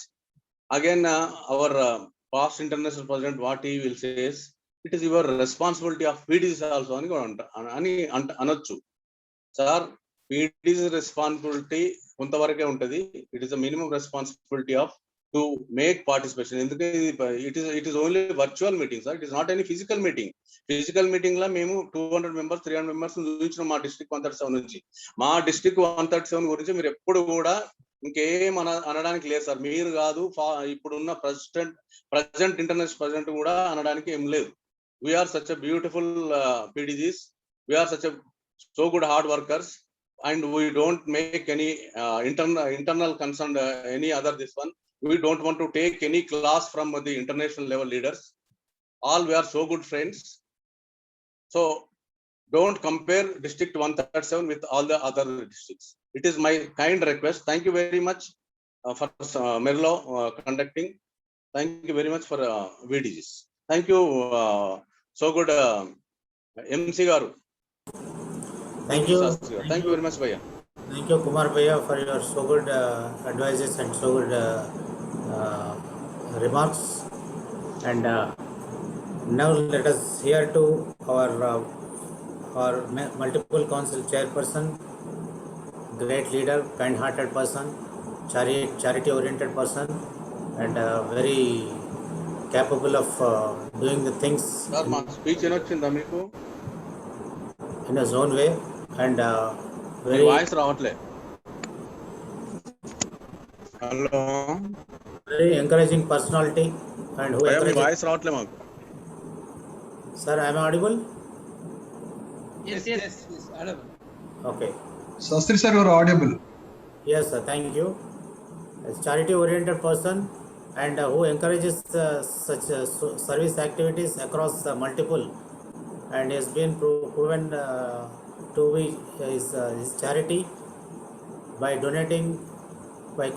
Again, our past international president, what he will say is, it is your responsibility of PDs also అని అనొచ్చు. Sir PD's responsibility కొంతవరకే ఉంటది. It is a minimum responsibility of to make participation. ఎందుకంటే it is only virtual meeting, sir. It is not any physical meeting. Physical meeting లా మేము 200 members 300 members చూపించిన మా district 137 నుంచి. మా డిస్ట్రిక్ట్ 137 గురించి మీరు ఎప్పుడు కూడా ఇంకేం అనడానికి లేదు సార్. మీరు కాదు ఇప్పుడున్న ప్రజెంట్ ఇంటర్నేషనల్ ప్రెసిడెంట్ కూడా అనడానికి ఏం లేదు. We are such a beautiful PDGs. We are such a so good hard workers, and we don't make any internal concern any other this one. We don't want to take any class from the international level leaders. All we are so good friends. So don't compare district 137 with all the other districts. It is my kind request. Thank you very much for Merlo conducting. Thank you very much for VDGs. Thank you. So good MC Garu. Thank you. Thank you very much, Bhaiya. Thank you, Kumar Bhaiya, for your so good advices and so good remarks. And now let us hear to our multiple council chairperson, great leader, kind-hearted person, charity-oriented person, and very capable of doing the things Sir, my speech enochinda meeku in his own way, and very voice ravatle. Hello, very encouraging personality, and who Bhaiya, encourages. voice ravatle maaku. Sir, am I audible? Yes. Okay. Sastry sir, you are audible. Yes, sir. Thank you. A charity-oriented person, and who encourages such service activities across multiple, and has been proven to be his charity by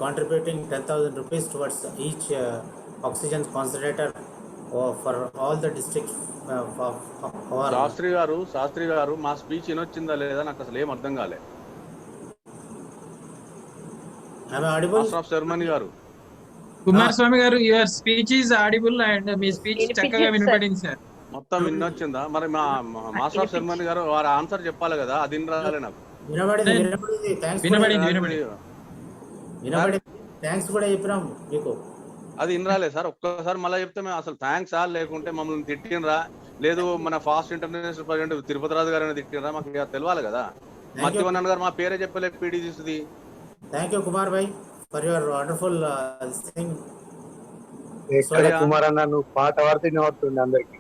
contributing 10,000 rupees towards each oxygen concentrator for all the districts of our. Sastry గారు మా speech వినొచ్చిందా లేదా నాకు అసలు ఏం అర్థం కాలే. Am I audible? Master of ceremony గారు, కుమారస్వామి గారు, your speech is audible and me speech చక్కగా వినపడింది సార్. మొత్తం వినొచ్చిందా? మరి మా మాస్టర్ ఆఫ్ సెరమనీ గారు వారు ఆన్సర్ చెప్పాలి కదా, అది రాలే నాకు. వినబడింది. థ్యాంక్స్ కూడా చెప్పినాం మీకు. అది ఇన్రాలే సార్. ఒక్కసారి మళ్ళీ చెప్తే మేము అసలు థ్యాంక్స్ లేకుంటే మమ్మల్ని తిట్టినరా, లేదు మన ఫాస్ట్ ఇంటర్నేషనల్ ప్రెసిడెంట్ తిరుపతి రాజు గారు తిట్టినరా, మాకు తెలియాలి కదా. మధ్యవన్ గారు మా పేరే చెప్పలేదు PDGs the. Thank you, Kumar bhai, for your wonderful thing. ఎక్కడ కుమార్ అన్న నువ్వు పాట పాడుతూనే అవుతుంది అందరికి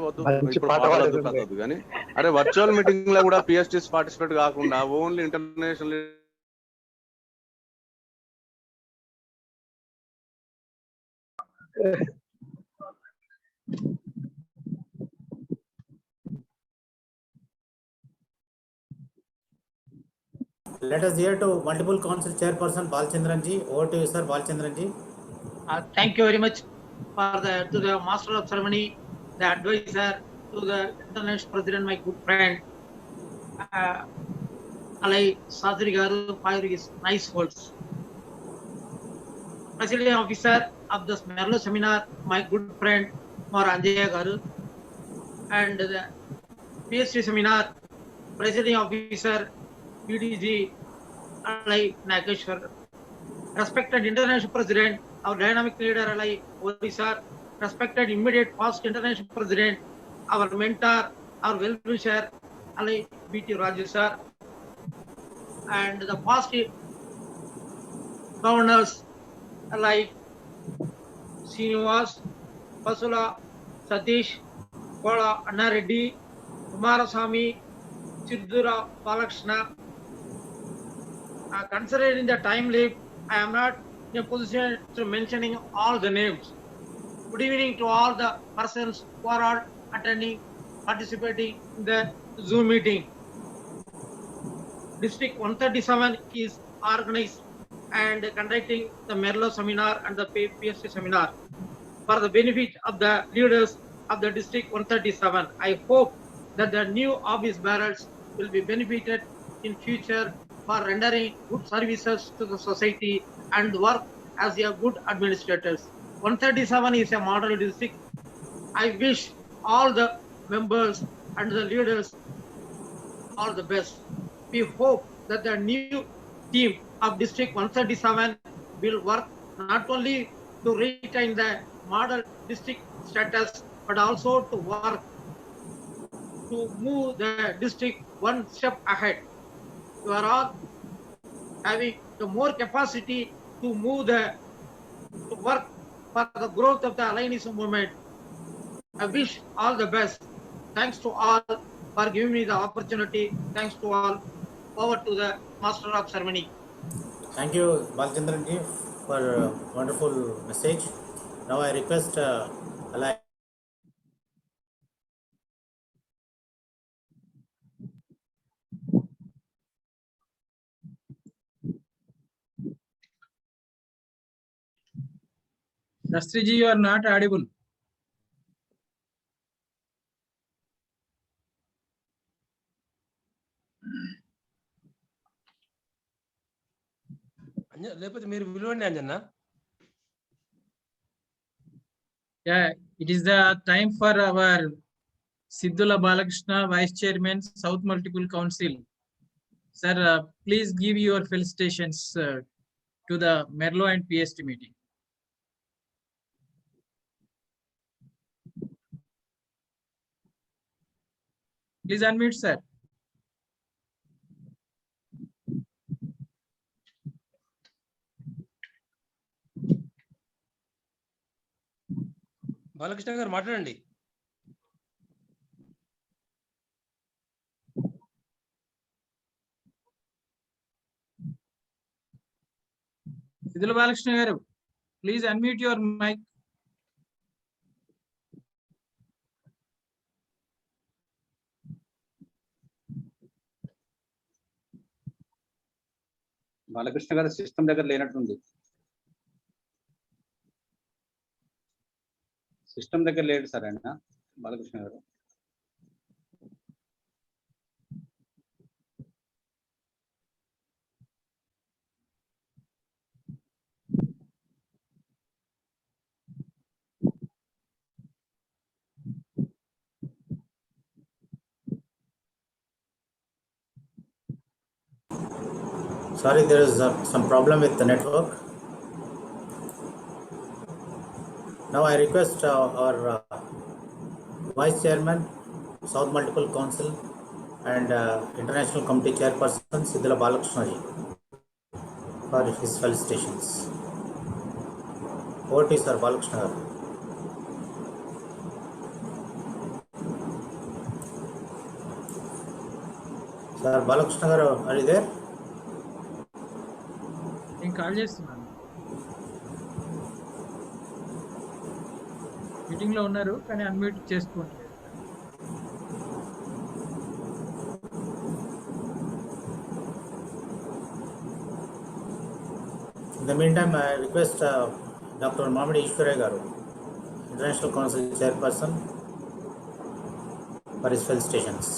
వద్దు మంచి ఇప్పుడు పాట పాటలు పాడుతుంది. వద్దు కానీ అరే వర్చువల్ మీటింగ్ లో కూడా పిఎస్టీస్ పార్టిసిపేట్ కాకుండా only international Let us hear to multiple council chairperson Balchandran ji. Over to you, sir, Balchandran ji. Thank you very much for to the master of ceremony, the advisor, to the international president, my good friend, Alai Sadri Garu, for his nice words. President officer of the Merlo seminar, my good friend, Mar Anjaya Garu, and the PhD seminar, president officer, PDG, Alai Nageshwar. Respected international president, our dynamic leader, Alai Odisha, respected immediate past international president, our mentor, our well-wisher, Alai B.T. Raju sir, and the past governors like Srinivas, Pasula, Satish, Kola Anna Reddy, Kumarasamy, Chiddura Balakshna. Considering the time limit, I am not in a position to mentioning all the names. Good evening to all the persons who are all attending, participating in the Zoom meeting. District 137 is organized and conducting the Merlo seminar and the PSC seminar for the benefit of the leaders of the District 137. I hope that the new office bearers will be benefited in future for rendering good services to the society and work as a good administrators. 137 is a model district. I wish all the members and the leaders all the best. We hope that the new team of District 137 will work not only to retain the model district status, but also to work to move the district one step ahead. You are all having the more capacity to move to work for the growth of the Allianism movement. I wish all the best. Thanks to all for giving me the opportunity. Thanks to all. Over to the master of ceremony. Thank you, Balchandran ji, for a wonderful message. Now I request Alai. Shastri ji, you are not audible. లేకపోతే మీరు విలువండి Anjanna. Yeah, it is the time for our Siddula Balakrishna, Vice Chairman, South Multiple Council. Sir, please give your felicitations to the Merlo and PST meeting. Please unmute, sir. Balakrishna గారు మాట్లాడండి. Siddula Balakrishna garu, please unmute your mic. Balakrishna గారు system దగ్గర లేనట్టుంది. System దగ్గర లేడు sir ఆయన బాలకృష్ణ గారు. Sorry, there is some problem with the network. Now I request our Vice Chairman, South Multiple Council and International Committee Chairperson, Siddula Balakrishna ji. for his felicitations. Over to you, Sir Balakrishna garu. Sir Balakrishna garu, are you there? నేను call చేస్తున్నాను. Meeting లో ఉన్నారు కానీ unmute చేసుకోండి. In the meantime, I request Dr. Mamadi Ishwaraya garu, International Council Chairperson, for his felicitations.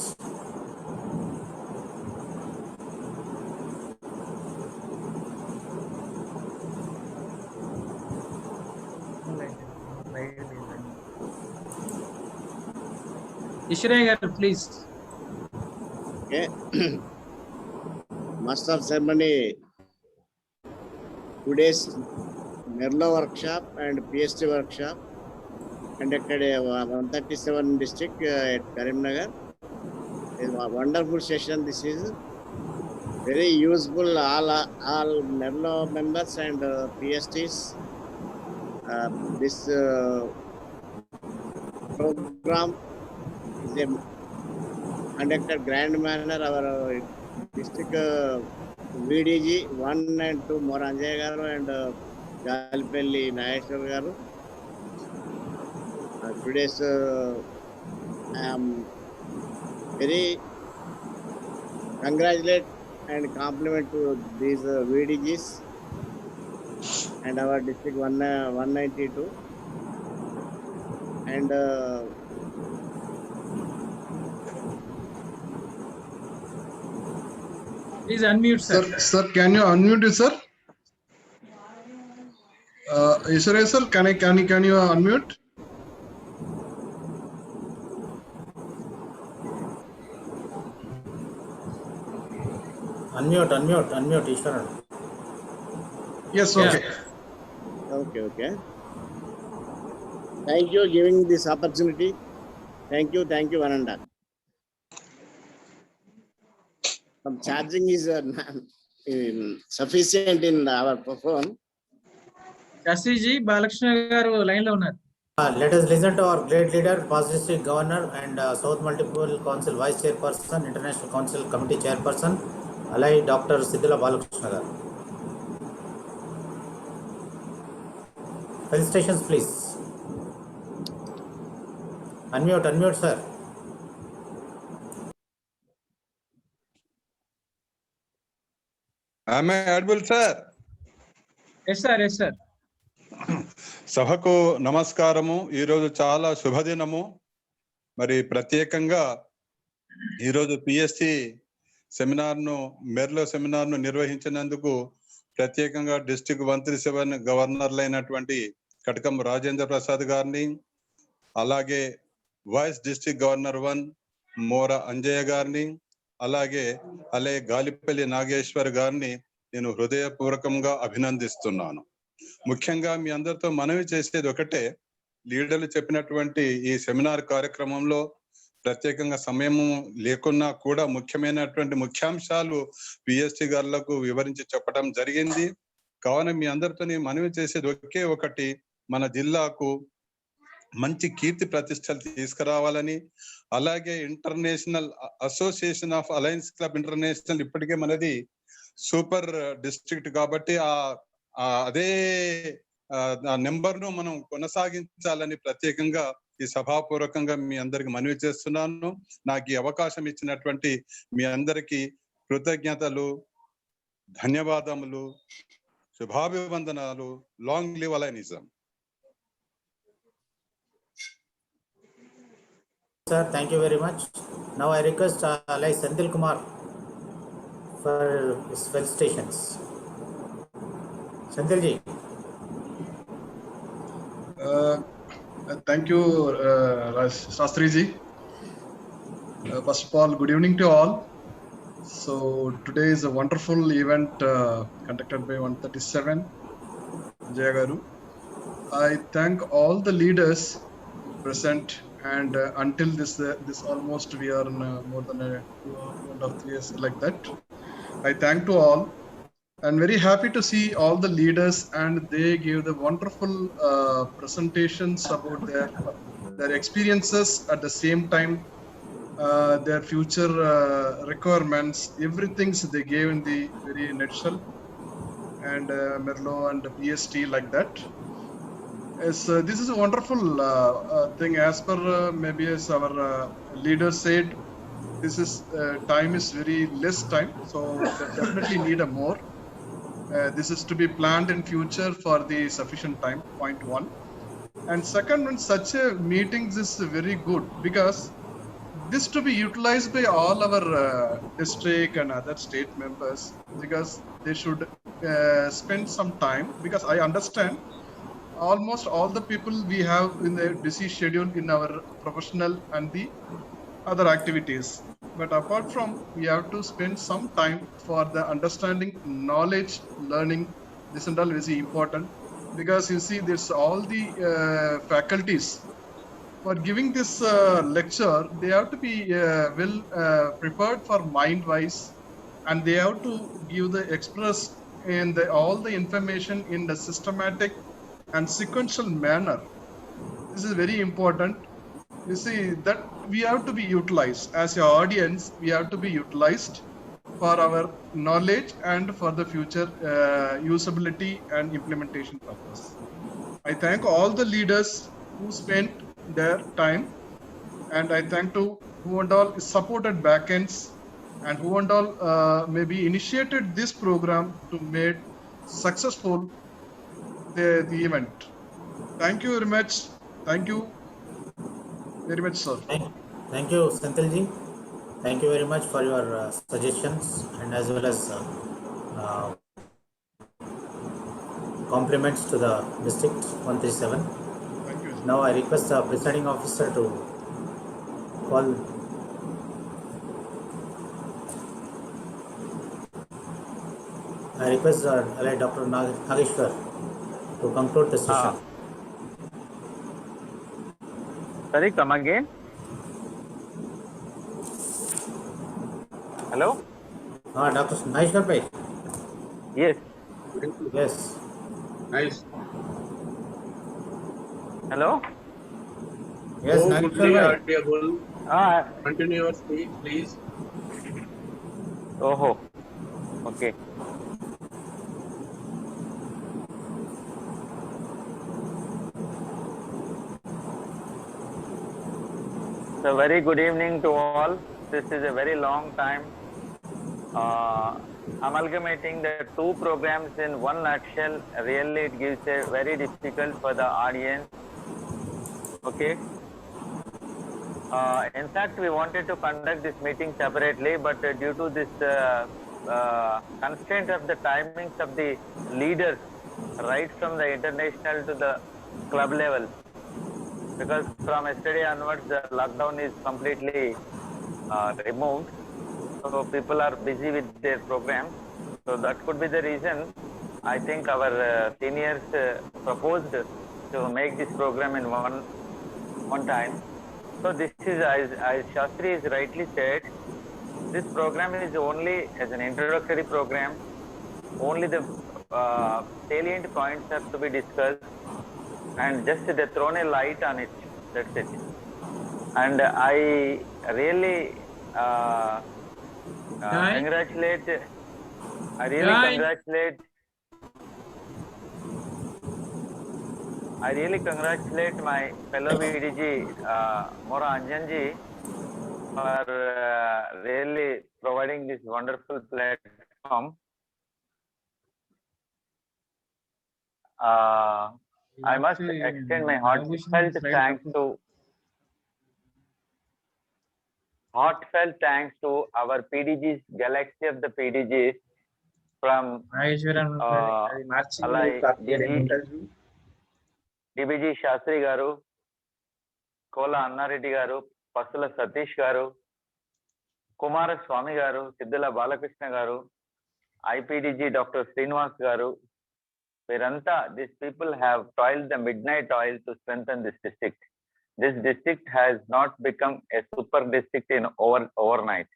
Eshwaraiah గారు please. Okay. Master of Ceremony, today's Merlo workshop and PST workshop conducted 137 district at Karimnagar. It's a wonderful session. This is very useful. All Merlo members and PSTs. This program is a conducted grand manner. Our district VDG 1 and 2 Moranjaya garu and Galipelli Nayeshwar garu. Today's I am very congratulate and compliment to these VDGs and our district 192 and Please unmute, sir. Sir, can you unmute it, sir? Ishwaraya sir, can you unmute? Unmute, Ishwaran. Yes, okay. Okay. Thank you giving this opportunity. Thank you, Ananda. Some charging is sufficient in our phone. Shastriji Balakrishna గారు line లో ఉన్నారు. Let us listen to our great leader, past district governor and South Multiple Council Vice Chairperson, International Council Committee Chairperson, Alai Dr. Siddula Balakrishna garu. Felicitations, please. Unmute, sir. Am I audible, sir? Yes, sir. సభకు నమస్కారము. ఈరోజు చాలా శుభదినము. మరి ప్రత్యేకంగా ఈరోజు PSC సెమినార్ను మెర్లో సెమినార్ను నిర్వహించినందుకు ప్రత్యేకంగా district 137 గవర్నర్లైనటువంటి కటకం రాజేంద్ర ప్రసాద్ గారిని, అలాగే వైస్ డిస్ట్రిక్ట్ గవర్నర్ 1 మోర అంజయ్య గారిని, అలాగే గాలిపల్లి నాగేశ్వర్ గారిని నేను హృదయపూర్వకంగా అభినందిస్తున్నాను. ముఖ్యంగా మీ అందరితో మనవి చేసేది ఒకటే, లీడర్లు చెప్పినటువంటి ఈ సెమినార్ కార్యక్రమంలో ప్రత్యేకంగా సమయం లేకున్నా కూడా ముఖ్యమైనటువంటి ముఖ్యాంశాలు పిఎస్టి గారులకు వివరించి చెప్పడం జరిగింది. కావున మీ అందరితో మనవి చేసేది ఒకే ఒకటి, మన జిల్లాకు మంచి కీర్తి ప్రతిష్టలు తీసుకురావాలని, అలాగే international association of alliance club international ఇప్పటికే మనది సూపర్ డిస్ట్రిక్ట్ కాబట్టి అదే నెంబర్ ను మనం కొనసాగించాలని ప్రత్యేకంగా ఈ సభాపూర్వకంగా మీ అందరికి మనవి చేస్తున్నాను. నాకు ఈ అవకాశం ఇచ్చినటువంటి మీ అందరికి కృతజ్ఞతలు, ధన్యవాదములు, శుభాభివందనాలు. లాంగ్ లివ్ అలైనిజం. Sir, thank you very much. Now I request Alai Senthil Kumar for his felicitations. Senthil ji. Thank you, Shastri ji. First of all, good evening to all. So today is a wonderful event conducted by 137 Jayagaru. I thank all the leaders present, and until this almost we are in more than 2.5 years like that. I thank to all. I'm very happy to see all the leaders, and they gave the wonderful presentations about their experiences at the same time, their future requirements, everything they gave in the very nutshell, and Merlo and PST like that. As this is a wonderful thing, as per maybe as our leader said, this is time is very less time, so they definitely need a more. This is to be planned in future for the sufficient time, point one. And second one, such a meetings is very good because this to be utilized by all our district and other state members, because they should spend some time, because I understand almost all the people we have in the busy schedule in our professional and the other activities. But apart from, we have to spend some time for the understanding, knowledge, learning. This and all is important, because you see, there's all the faculties for giving this lecture. They have to be well prepared for mind-wise, and they have to give the express and all the information in the systematic and sequential manner. This is very important. You see that we have to be utilized as an audience. We have to be utilized for our knowledge and for the future usability and implementation purpose. I thank all the leaders who spent their time, and I thank to who and all supported backends and who and all maybe initiated this program to make successful the event. Thank you very much. Thank you very much, sir. Thank you, Senthilji. Thank you very much for your suggestions and as well as compliments to the district 137. Thank you. Now I request the presiding officer to call. I request Dr. Nageshwar to conclude the session. Sorry, come again. Hello? Dr. Nageshwar bhai. Yes. Yes. Nice. Hello? Yes, Oh, Nageshwar goodly bhai. audible. Continue your speech, please. Oh, okay. So very good evening to all. This is a very long time. Amalgamating the two programs in one nutshell, really it gives a very difficult for the audience. Okay. In fact, we wanted to conduct this meeting separately, but due to this constraint of the timings of the leaders, right from the international to the club level, because from yesterday onwards the lockdown is completely removed, so people are busy with their programs. So that could be the reason. I think our seniors proposed to make this program in one time. So this is, as Shastri has rightly said, this program is only as an introductory program. Only the salient points have to be discussed, and just they thrown a light on it. That's it. And I really congratulate. I really congratulate my fellow VDG Mora Anjanji for really providing this wonderful platform. I must extend my heartfelt thanks to our PDGs, Galaxy of the PDGs from DBG Shastri Garu, Kola Annareddy Garu, Pasula Satish Garu, Kumara Swami Garu, Siddhala Balakrishna Garu, IPDG Dr. Srinivas Garu. Viranta, these people have toiled the midnight oil to strengthen this district. This district has not become a super district in overnight.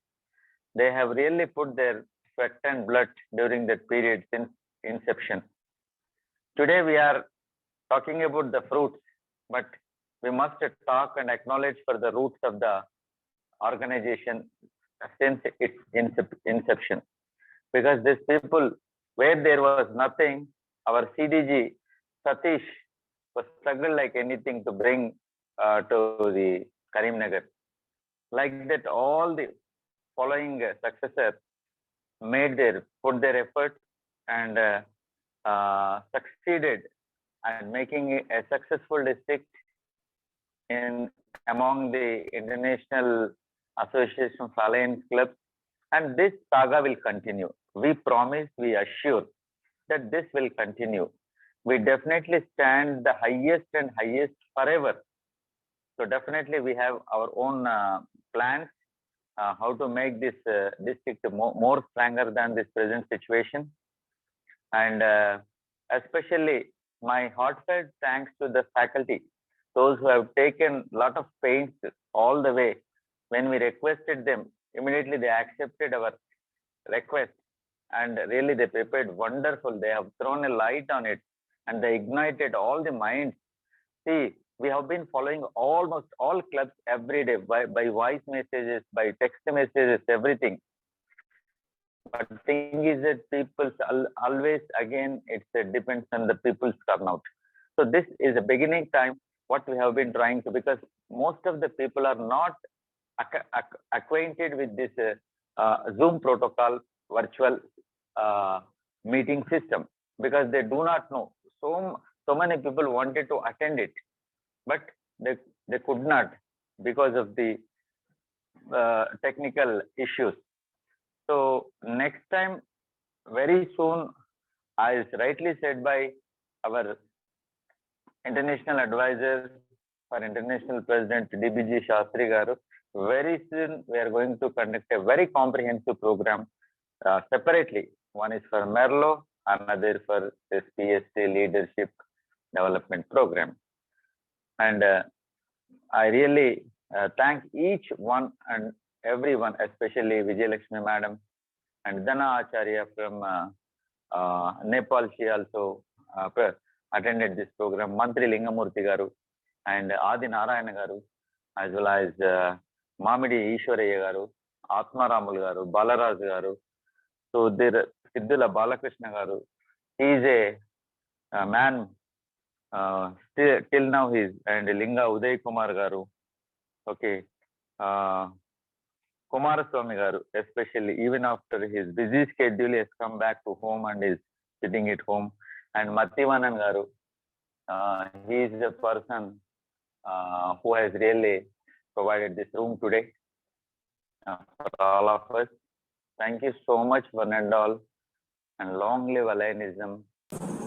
They have really put their sweat and blood during that period since inception. Today we are talking about the fruits, but we must talk and acknowledge for the roots of the organization since its inception. Because these people, where there was nothing, our CDG, Satish, was struggled like anything to bring to the Karimnagar. Like that, all the following successors put their effort and succeeded at making it a successful district among the International Association of Alliance Clubs, and this saga will continue. We promise, we assure that this will continue. We definitely stand the highest and highest forever. So definitely we have our own plans how to make this district more stronger than this present situation. And especially my heartfelt thanks to the faculty, those who have taken a lot of pains all the way. When we requested them, immediately they accepted our request, and really they prepared wonderful. They have thrown a light on it and they ignited all the minds. See, we have been following almost all clubs every day by voice messages, by text messages, everything. But the thing is that people always, again, it depends on the people's turnout. So this is a beginning time, what we have been trying to, because most of the people are not acquainted with this Zoom protocol, virtual meeting system, because they do not know. So many people wanted to attend it, but they could not because of the technical issues. So next time, very soon, as rightly said by our international advisor for International President DBG Shastri Garu, very soon we are going to conduct a very comprehensive program separately. One is for Merlo, another for this PST Leadership Development Program. And I really thank each one and everyone, especially Vijay Lakshmi Madam and Dana Acharya from Nepal. She also attended this program. Mantri Lingamurthy Garu and Adi Narayana Garu, as well as Mamidi Ishwaraya Garu, Atma Ramul Garu, Balaraj Garu. So there, Siddhula Balakrishna Garu. He is a man. Till now he is, and Linga Uday Kumar Garu. Okay. Kumaraswamy Garu, especially even after his busy schedule, he has come back to home and is sitting at home. And Mativanan Garu, he is a person who has really provided this room today for all of us. Thank you so much, one and all, and long live Allianism.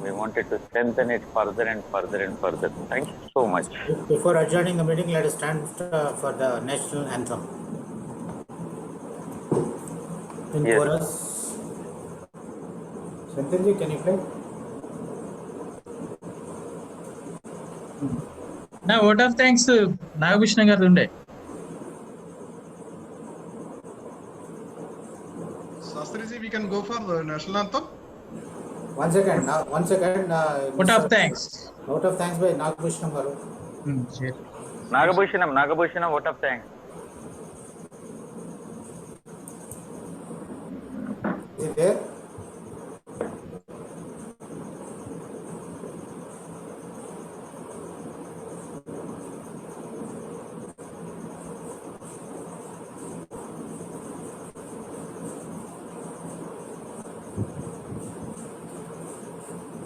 We wanted to strengthen it further and further and further. Thank you so much. Before adjourning the meeting, let us stand for the national anthem. In chorus. Shantanji, can you play? Now, vote of thanks to Nagabhushan garu unde. Shastriji, we can go for the national anthem. One second. Vote of thanks. Vote of thanks by Nagabhushan garu. Sure. Nagabhushanam, vote of thanks. Is it there?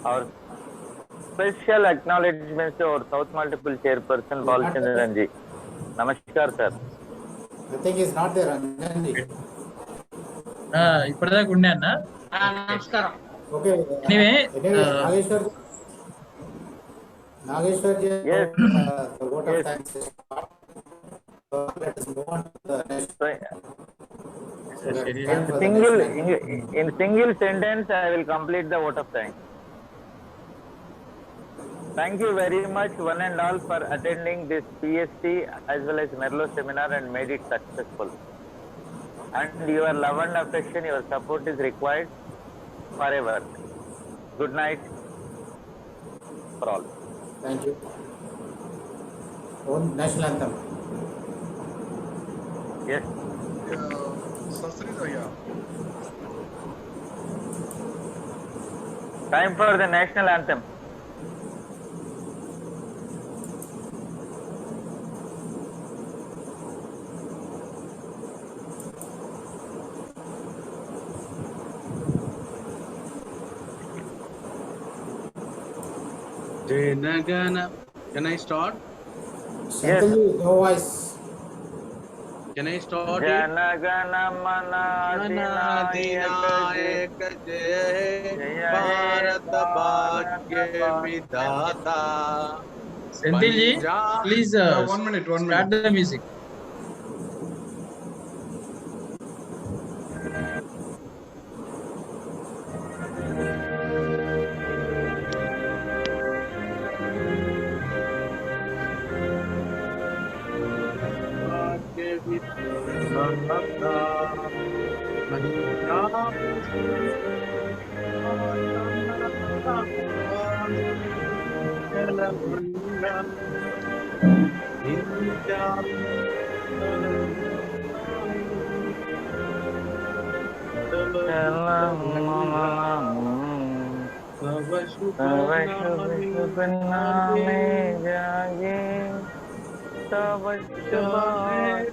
Our special acknowledgements to our South Multiple Chairperson, Balchandran ji. Namaskar, sir. I think he's not there, Anjanji. ఇప్పటిదాకా ఉండే అన్న. నమస్కారం. Okay. Anyway, Nageshwar ji, yes. The vote of thanks is start. So let us move on to the next. In single sentence, I will complete the vote of thanks. Thank you very much, one and all, for attending this PST as well as Merlo seminar and made it successful. and your love and affection, your support is required forever. Good night for all. Thank you. Own national anthem. Yes. Sastri, yeah. Time for the national anthem. Janagana. Can I start? Yes. Senthilji, your voice. Can I start it? Janagana mana Adinayaka Jai Bharat Bhagya Vidhata. Senthilji, please 1 minute, 1 start minute. the music.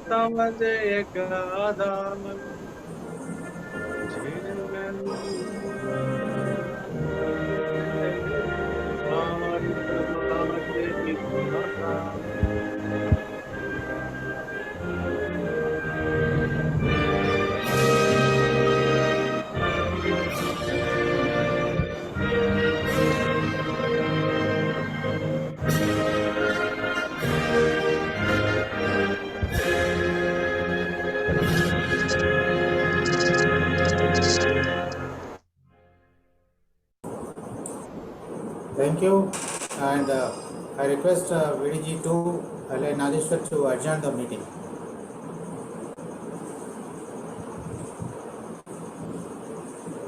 Tava Jaya Gadam. Thank you. And I request VDG to Nageshwar to adjourn the meeting.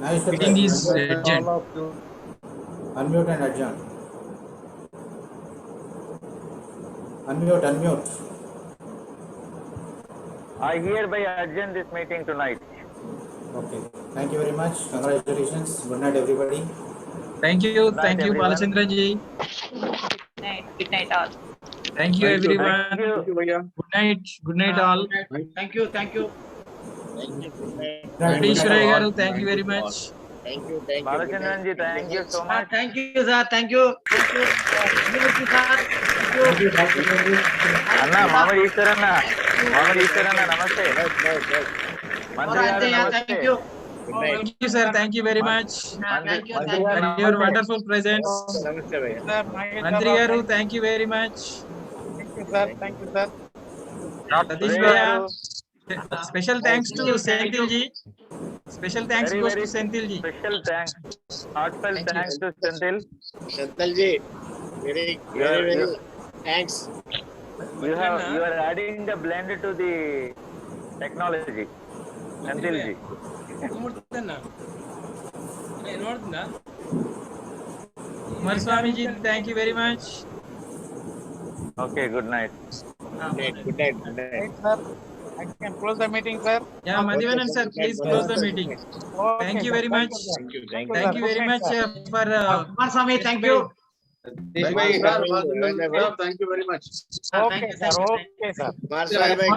Nageshwar, Meeting is please adjourned. unmute and adjourn. Unmute. I hereby adjourn this meeting tonight. Okay. Thank you very much. Congratulations. Good night, everybody. Thank you, everyone. Balachandra ji. Good night all. Thank you, everyone. Thank you. Good night, all. Thank you. Thank you. Good night. Venkateshwaraya garu, thank you very much. Thank you. Thank you. Balachandran ji, thank you so much. Thank you, sir. Thank you. Thank you. Thank you, sir. Anna, Mama Easterana. Namaste. Mandri garu, Thank namaste. you. Good night. Thank you, sir. Thank you very much. Thank you. Mandri garu, And your namaste. wonderful presence. Namaste, bhaiya. Mandri garu, thank you very much. Thank you, sir. Thank you, sir. Satish Bhaiya. Special thanks to Senthil ji. Special thanks Very, goes very to Senthil ji. special thanks. Heartfelt thanks to Senthil. Senthilji, very thanks. You are adding the blend to the technology. Senthil ji. Kumar Swami ji, thank you very much. Okay, good night. Good night. Sir, I can close the meeting, sir. Yeah, Madhivanan sir, please close the meeting. Thank you very much. Thank you very much for Kumar Swami, thank you. Thank you, sir. Thank you very much. Thank you, sir. Okay, sir. Kumar Swami, bhai.